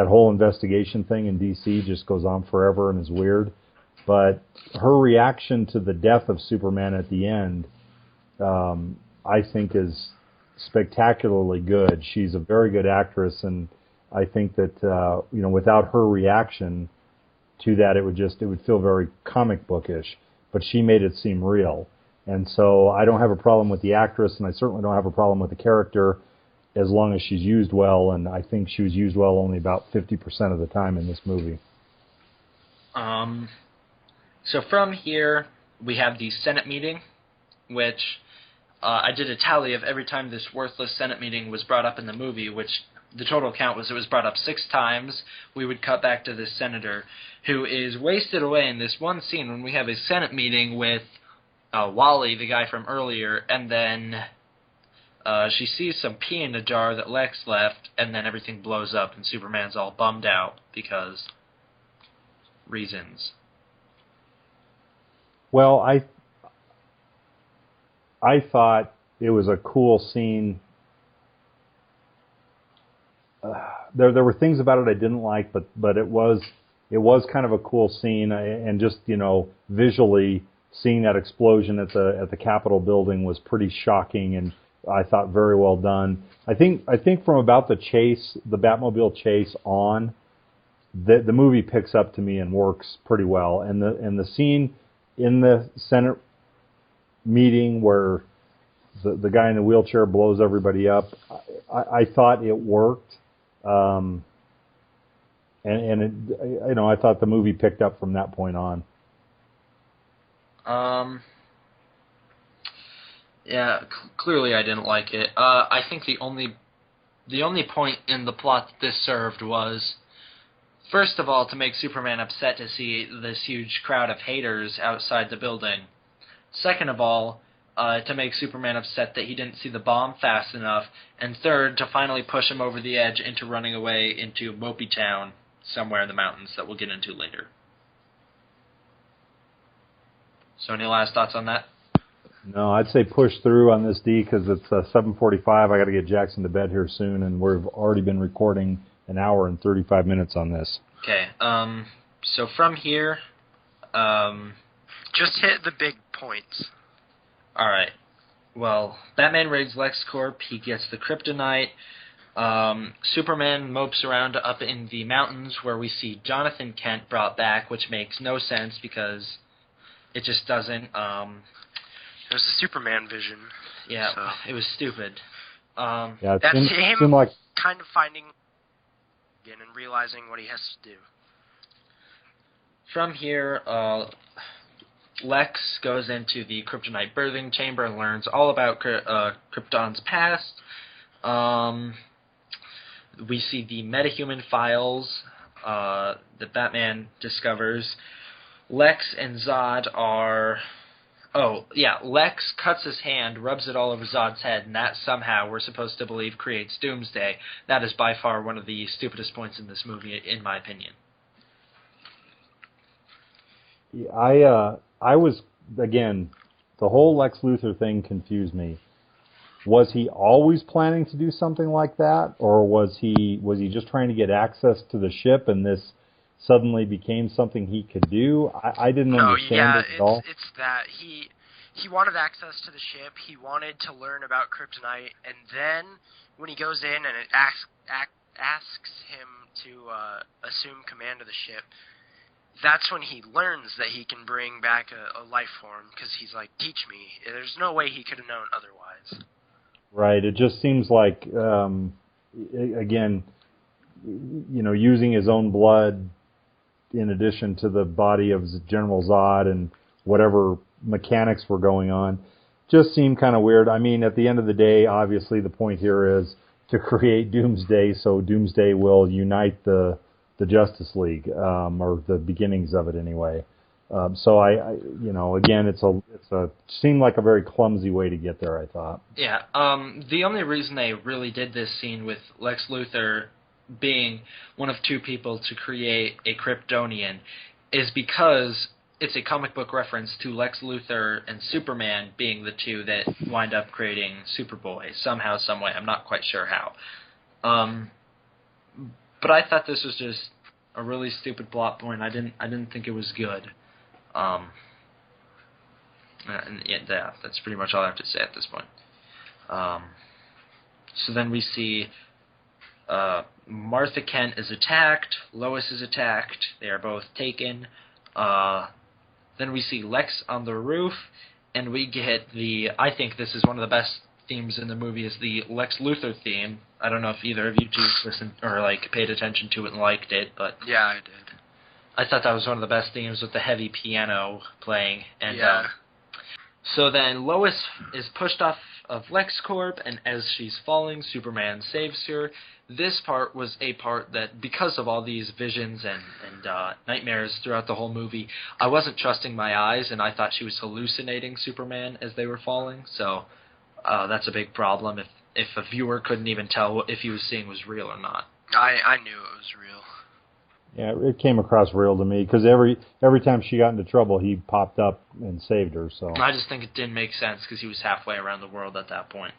whole investigation thing in D.C. just goes on forever and is weird. But her reaction to the death of Superman at the end, I think, is spectacularly good. She's a very good actress, and I think that you know, without her reaction to that, it would feel very comic bookish. But she made it seem real, and so I don't have a problem with the actress, and I certainly don't have a problem with the character, as long as she's used well, and I think she was used well only about 50% of the time in this movie. So from here, we have the Senate meeting, which I did a tally of every time this worthless Senate meeting was brought up in the movie, which the total count was it was brought up 6 times. We would cut back to this senator who is wasted away in this one scene when we have a Senate meeting with Wally, the guy from earlier, and then she sees some pee in a jar that Lex left, and then everything blows up, and Superman's all bummed out because reasons. Well, I thought it was a cool scene. There were things about it I didn't like, but it was kind of a cool scene, and just, you know, visually seeing that explosion at the Capitol building was pretty shocking, and I thought very well done. I think from about the Batmobile chase on, the movie picks up to me and works pretty well. And the scene in the Senate meeting where the guy in the wheelchair blows everybody up, I thought it worked. And it, you know, I thought the movie picked up from that point on. Yeah, clearly I didn't like it. I think the only point in the plot that this served was, first of all, to make Superman upset to see this huge crowd of haters outside the building. Second of all, to make Superman upset that he didn't see the bomb fast enough. And third, to finally push him over the edge into running away into Mopey Town, somewhere in the mountains that we'll get into later. So any last thoughts on that? No, I'd say push through on this, D, because it's 7:45. I got to get Jackson to bed here soon, and we've already been recording an hour and 35 minutes on this. Okay, so from here, Just hit the big points. alright. Well, Batman raids LexCorp, he gets the kryptonite. Superman mopes around up in the mountains where we see Jonathan Kent brought back, which makes no sense because it just doesn't. It was the Superman vision. Yeah, so. it was stupid. Yeah, That's him seemed like kind of finding again and realizing what he has to do. From here, Lex goes into the kryptonite birthing chamber and learns all about Krypton's past. We see the metahuman files that Batman discovers. Lex and Zod are... Oh, yeah, Lex cuts his hand, rubs it all over Zod's head, and that somehow, we're supposed to believe, creates Doomsday. That is by far one of the stupidest points in this movie, in my opinion. I was, again, the whole Lex Luthor thing confused me. Was he always planning to do something like that, or was he just trying to get access to the ship and this suddenly became something he could do? I didn't understand it at all. It's that he wanted access to the ship. He wanted to learn about kryptonite, and then when he goes in and it asks him to assume command of the ship, that's when he learns that he can bring back a life form, because he's like, teach me. There's no way he could have known otherwise. Right. It just seems like, again, using his own blood in addition to the body of General Zod and whatever mechanics were going on, just seemed kind of weird. I mean, at the end of the day, obviously the point here is to create Doomsday, so Doomsday will unite the Justice League, or the beginnings of it anyway. So again, it's a seemed like a very clumsy way to get there, I thought. Yeah. The only reason they really did this scene with Lex Luthor being one of two people to create a Kryptonian is because it's a comic book reference to Lex Luthor and Superman being the two that wind up creating Superboy somehow, some way. I'm not quite sure how. But I thought this was just a really stupid plot point. I didn't think it was good. And yeah, that's pretty much all I have to say at this point. So then we see Martha Kent is attacked, Lois is attacked, they are both taken. Then we see Lex on the roof, and we get I think this is one of the best themes in the movie, is the Lex Luthor theme. I don't know if either of you two listened or paid attention to it and liked it, but yeah, I did. I thought that was one of the best themes with the heavy piano playing. And yeah. So then Lois is pushed off of LexCorp, and as she's falling, Superman saves her. This part was a part that, because of all these visions and nightmares throughout the whole movie, I wasn't trusting my eyes, and I thought she was hallucinating Superman as they were falling. So that's a big problem if a viewer couldn't even tell if he was seeing was real or not. I knew it was real. Yeah, it came across real to me, because every time she got into trouble, he popped up and saved her. So I just think it didn't make sense, because he was halfway around the world at that point.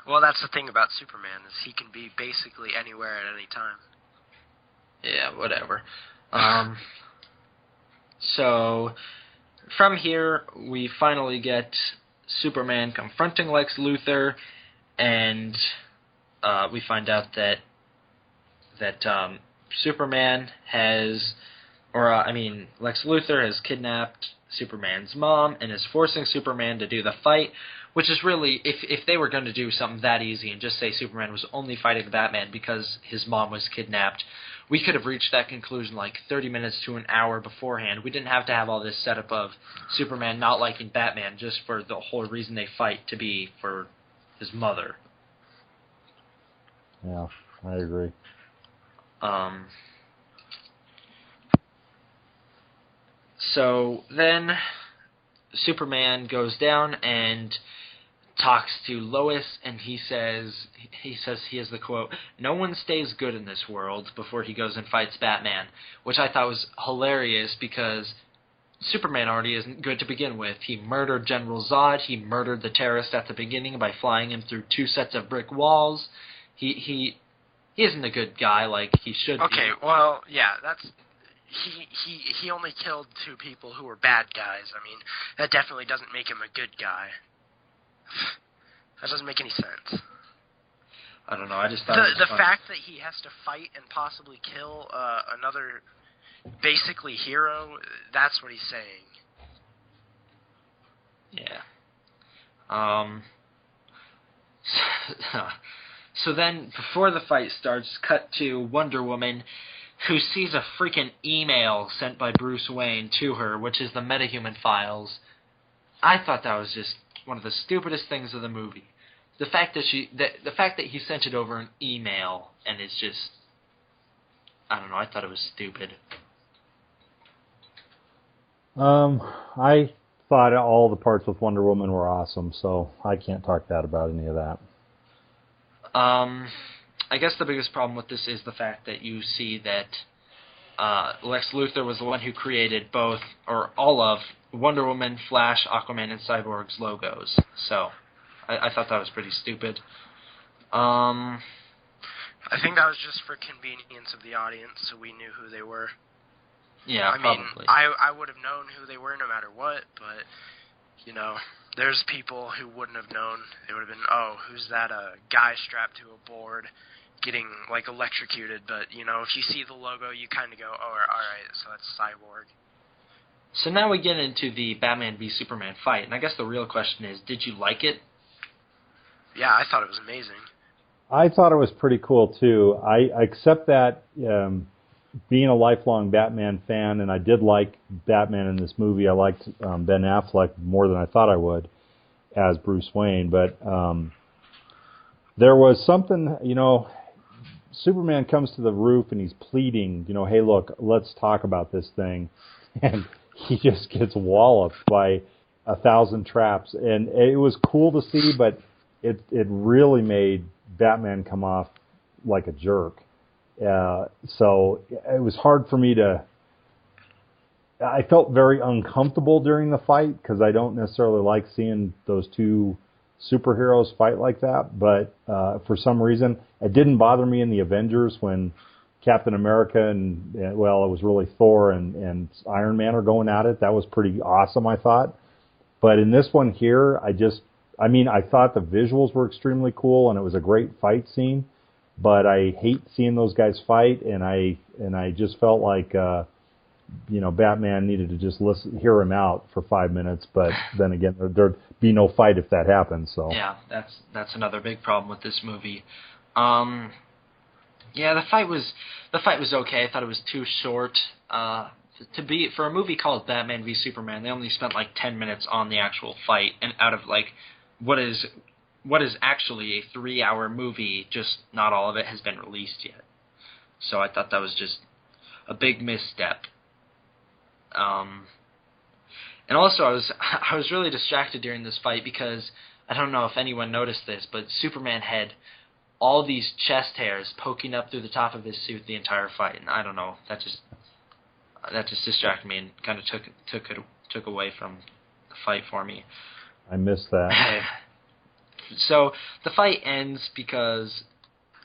Well, that's the thing about Superman, is he can be basically anywhere at any time. Yeah, whatever. So from here, we finally get Superman confronting Lex Luthor, and we find out that Superman has Lex Luthor has kidnapped Superman's mom and is forcing Superman to do the fight, which is really, if they were going to do something that easy and just say Superman was only fighting Batman because his mom was kidnapped, we could have reached that conclusion like 30 minutes to an hour beforehand. We didn't have to have all this setup of Superman not liking Batman just for the whole reason they fight to be for his mother. Yeah, I agree. So then Superman goes down and talks to Lois, and he says he has the quote, "No one stays good in this world," before he goes and fights Batman, which I thought was hilarious because Superman already isn't good to begin with. He murdered General Zod. He murdered the terrorist at the beginning by flying him through 2 sets of brick walls. He isn't a good guy like he should be. Okay, well, yeah, that's... He only killed 2 people who were bad guys. I mean, that definitely doesn't make him a good guy. That doesn't make any sense. I don't know, I just thought it was The fun. fact that he has to fight and possibly kill another basically hero, that's what he's saying. Yeah. So then, before the fight starts, cut to Wonder Woman, who sees a freaking email sent by Bruce Wayne to her, which is the Metahuman files. I thought that was just one of the stupidest things of the movie. The fact that he sent it over an email, and it's just, I don't know, I thought it was stupid. I thought all the parts with Wonder Woman were awesome, so I can't talk bad about any of that. I guess the biggest problem with this is the fact that you see that Lex Luthor was the one who created both, or all of, Wonder Woman, Flash, Aquaman, and Cyborg's logos. So, I thought that was pretty stupid. I think that was just for convenience of the audience, so we knew who they were. Yeah, probably. I would have known who they were no matter what, but, you know, there's people who wouldn't have known. They would have been, oh, who's that guy strapped to a board getting, like, electrocuted? But, you know, if you see the logo, you kind of go, oh, all right, so that's Cyborg. So now we get into the Batman v Superman fight, and I guess the real question is, did you like it? Yeah, I thought it was amazing. I thought it was pretty cool, too. I accept that being a lifelong Batman fan, and I did like Batman in this movie. I liked Ben Affleck more than I thought I would as Bruce Wayne, but there was something, you know, Superman comes to the roof and he's pleading, you know, hey, look, let's talk about this thing, and he just gets walloped by 1,000 traps, and it was cool to see, but it really made Batman come off like a jerk. So it was hard for me to... I felt very uncomfortable during the fight because I don't necessarily like seeing those 2 superheroes fight like that. But for some reason, it didn't bother me in the Avengers when Captain America and, well, it was really Thor and Iron Man are going at it. That was pretty awesome, I thought. But in this one here, I thought the visuals were extremely cool and it was a great fight scene. But I hate seeing those guys fight, and I just felt like you know, Batman needed to just hear him out for 5 minutes. But then again, there'd be no fight if that happened. So yeah, that's another big problem with this movie. Yeah, the fight was okay. I thought it was too short. For a movie called Batman v Superman, they only spent like 10 minutes on the actual fight, and out of like what is actually a 3-hour movie, just not all of it has been released yet. So I thought that was just a big misstep. And also I was really distracted during this fight because I don't know if anyone noticed this, but Superman had all these chest hairs poking up through the top of his suit the entire fight, and I don't know, that just distracted me and kind of took away from the fight for me. I missed that. So the fight ends because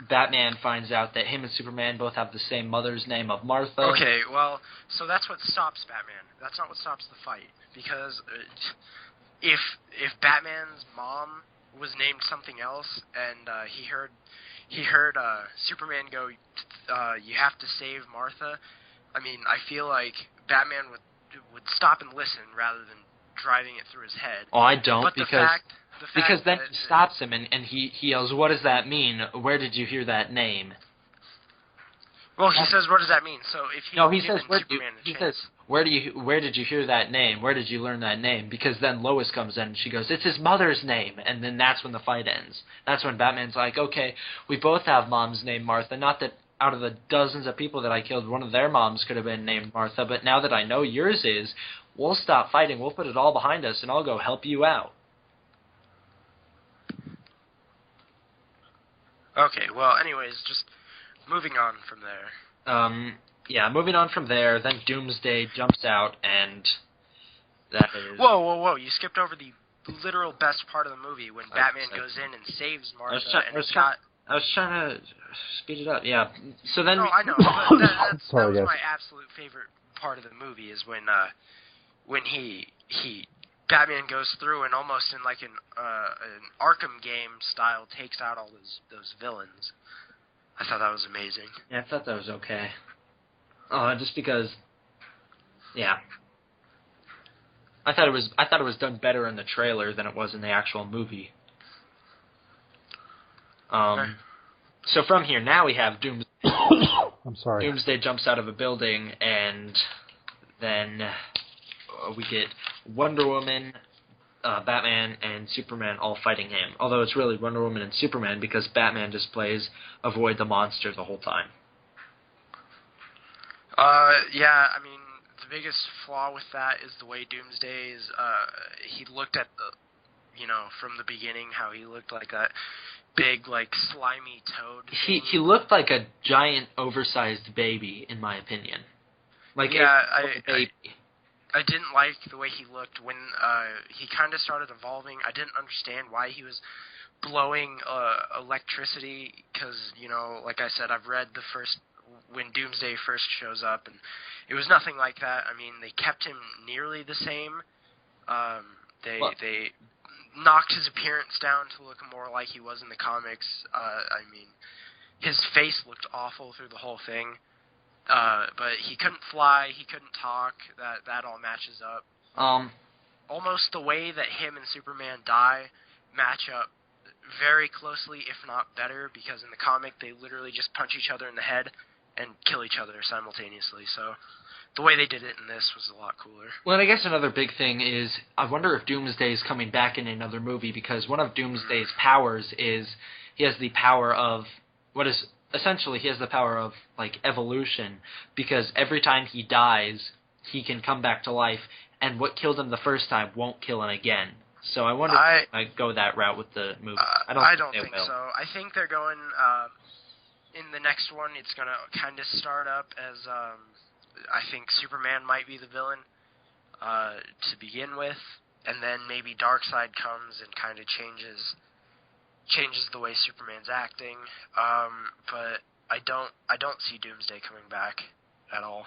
Batman finds out that him and Superman both have the same mother's name of Martha. Okay, well, so that's what stops Batman. That's not what stops the fight. Because if Batman's mom was named something else, and he heard Superman go, you have to save Martha, I mean, I feel like Batman would stop and listen rather than driving it through his head. Oh, I don't, But because then that, he stops him and he yells, "What does that mean? Where did you hear that name?" Well, he says, "What does that mean?" So if he says, "Where did you hear that name? Where did you learn that name?" Because then Lois comes in and she goes, "It's his mother's name," and then that's when the fight ends. That's when Batman's like, "Okay, we both have moms named Martha. Not that out of the dozens of people that I killed, one of their moms could have been named Martha, but now that I know yours is, we'll stop fighting. We'll put it all behind us, and I'll go help you out." Okay, well, anyways, just moving on from there. Moving on from there, then Doomsday jumps out, and that is... Whoa, you skipped over the literal best part of the movie when Batman goes in and saves Martha, I was trying to speed it up, yeah. So then... No, I know, but that Sorry, was guys. my absolute favorite part of the movie, is when Batman goes through and almost in like an Arkham game style takes out all those villains. I thought that was amazing. Yeah, I thought that was okay. Just because, yeah. I thought it was done better in the trailer than it was in the actual movie. Okay. So from here, now we have I'm sorry. Doomsday jumps out of a building, and then we get Wonder Woman, Batman, and Superman all fighting him. Although it's really Wonder Woman and Superman, because Batman just plays avoid the monster the whole time. Yeah, I mean, the biggest flaw with that is the way Doomsday is, he looked at from the beginning, how he looked like that big, like, slimy toad thing. He looked like a giant, oversized baby, in my opinion. Like, yeah, a baby. I didn't like the way he looked when he kind of started evolving. I didn't understand why he was blowing electricity, because, like I said, I've read when Doomsday first shows up, and it was nothing like that. I mean, they kept him nearly the same. They knocked his appearance down to look more like he was in the comics. I mean, his face looked awful through the whole thing. But he couldn't fly, he couldn't talk, that all matches up. Almost the way that him and Superman die match up very closely, if not better, because in the comic they literally just punch each other in the head and kill each other simultaneously, so the way they did it in this was a lot cooler. Well, I guess another big thing is, I wonder if Doomsday is coming back in another movie, because one of Doomsday's powers is, he has the power of, essentially, he has the power of, like, evolution, because every time he dies, he can come back to life, and what killed him the first time won't kill him again. So I wonder if I go that route with the movie. I don't think so. I think they're going, in the next one, it's going to kind of start up as, I think Superman might be the villain, to begin with, and then maybe Darkseid comes and kind of changes the way Superman's acting, but I don't see Doomsday coming back at all.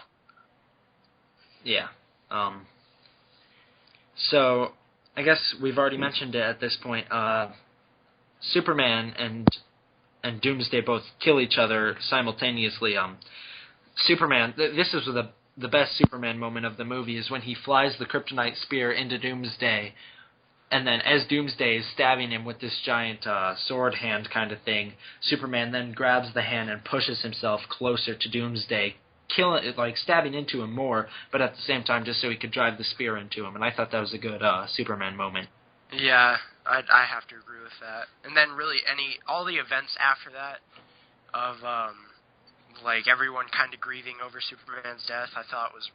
Yeah. So I guess we've already mentioned it at this point. Superman and Doomsday both kill each other simultaneously. Superman, this is the best Superman moment of the movie, is when he flies the kryptonite spear into Doomsday. And then as Doomsday is stabbing him with this giant sword hand kind of thing, Superman then grabs the hand and pushes himself closer to Doomsday, stabbing into him more, but at the same time just so he could drive the spear into him. And I thought that was a good Superman moment. Yeah, I have to agree with that. And then really all the events after that of everyone kind of grieving over Superman's death, I thought was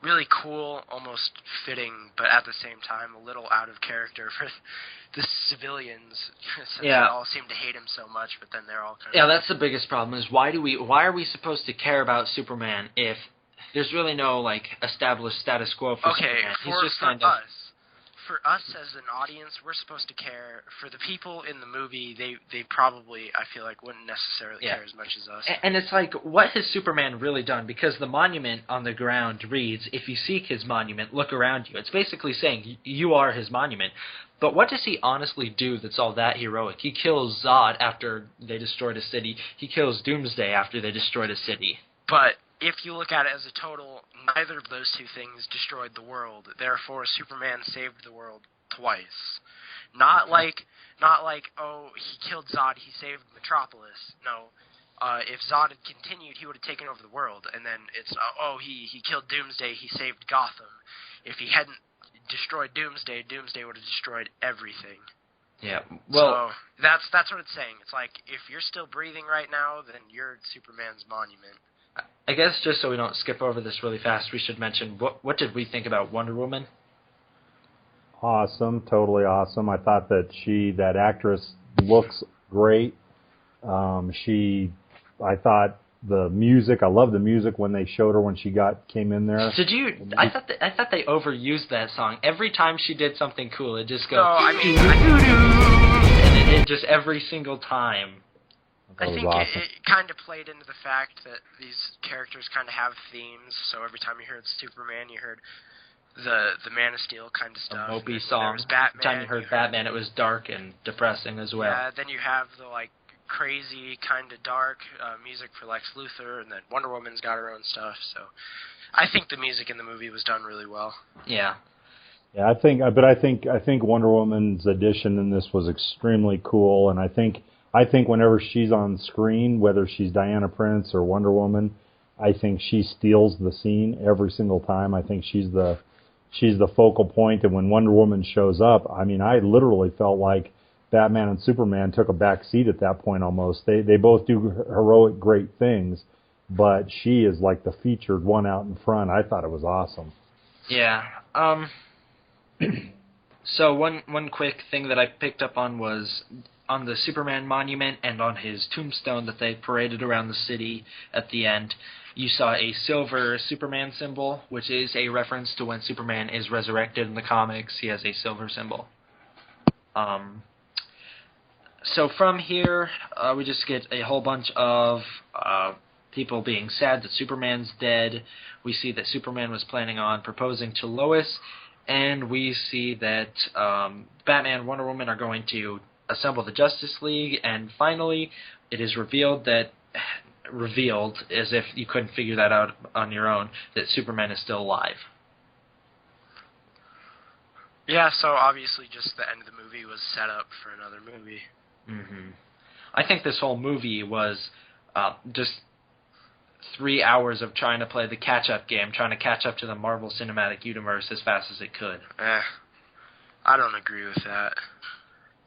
really cool, almost fitting, but at the same time a little out of character for the civilians, since they all seem to hate him so much, but then they're all kind of... Yeah, that's the biggest problem, is why are we supposed to care about Superman if there's really no, established status quo for Superman? For us as an audience, we're supposed to care. For the people in the movie, they probably, I feel like, wouldn't necessarily care as much as us. And it's like, what has Superman really done? Because the monument on the ground reads, "If you seek his monument, look around you." It's basically saying, you are his monument. But what does he honestly do that's all that heroic? He kills Zod after they destroyed a city. He kills Doomsday after they destroyed a city. But if you look at it as a total, neither of those two things destroyed the world. Therefore, Superman saved the world twice. Not like, oh, he killed Zod, he saved Metropolis. No. If Zod had continued, he would have taken over the world. And then it's, he killed Doomsday, he saved Gotham. If he hadn't destroyed Doomsday, Doomsday would have destroyed everything. Yeah. Well, so that's what it's saying. It's like, if you're still breathing right now, then you're Superman's monument. I guess just so we don't skip over this really fast, we should mention what did we think about Wonder Woman? Awesome, totally awesome. I thought that actress looks great. I thought the music. I loved the music when they showed her when she came in there. Did you? I thought they overused that song. Every time she did something cool, it just goes. No, I mean, and it just every single time. I think awesome. it kind of played into the fact that these characters kind of have themes. So every time you heard Superman, you heard the Man of Steel kind of stuff. A mopey song. Every time you heard Batman, it was dark and depressing as well. Yeah, then you have the crazy kind of dark music for Lex Luthor, and then Wonder Woman's got her own stuff. So I think the music in the movie was done really well. Yeah. Yeah, I think Wonder Woman's addition in this was extremely cool, and I think whenever she's on screen, whether she's Diana Prince or Wonder Woman, I think she steals the scene every single time. I think she's the focal point, and when Wonder Woman shows up, I mean, I literally felt like Batman and Superman took a back seat at that point almost. They both do heroic, great things, but she is like the featured one out in front. I thought it was awesome. Yeah. So one quick thing that I picked up on was on the Superman monument and on his tombstone that they paraded around the city at the end, you saw a silver Superman symbol, which is a reference to when Superman is resurrected in the comics. He has a silver symbol. So from here, we just get a whole bunch of people being sad that Superman's dead. We see that Superman was planning on proposing to Lois, and we see that Batman and Wonder Woman are going to assemble the Justice League, and finally it is revealed as if you couldn't figure that out on your own, that Superman is still alive. Yeah, so obviously just the end of the movie was set up for another movie. Mm-hmm. I think this whole movie was just 3 hours of trying to play the catch-up game, trying to catch up to the Marvel Cinematic Universe as fast as it could. I don't agree with that.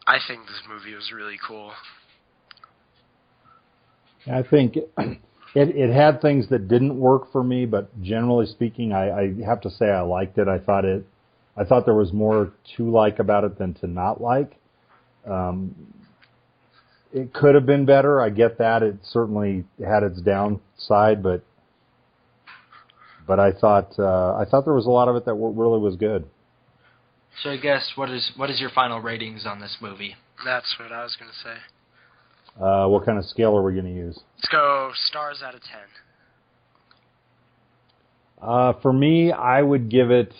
I think this movie was really cool. I think it had things that didn't work for me, but generally speaking, I have to say I liked it. I thought there was more to like about it than to not like. It could have been better. I get that. It certainly had its downside, but I thought there was a lot of it that really was good. So I guess what is your final ratings on this movie? That's what I was going to say. What kind of scale are we going to use? Let's go stars out of 10. For me, I would give it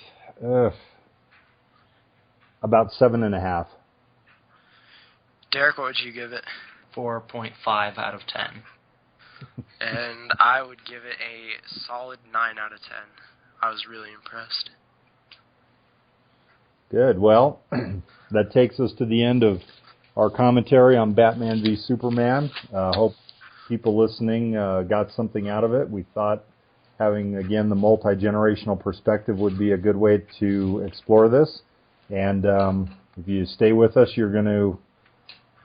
about 7.5. Derek, what would you give it? 4.5 out of 10. And I would give it a solid 9 out of 10. I was really impressed. Good. Well, that takes us to the end of our commentary on Batman v Superman. Hope people listening got something out of it. We thought having, again, the multi-generational perspective would be a good way to explore this. And if you stay with us, you're going to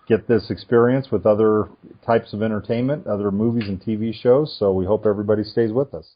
get this experience with other types of entertainment, other movies and TV shows. So we hope everybody stays with us.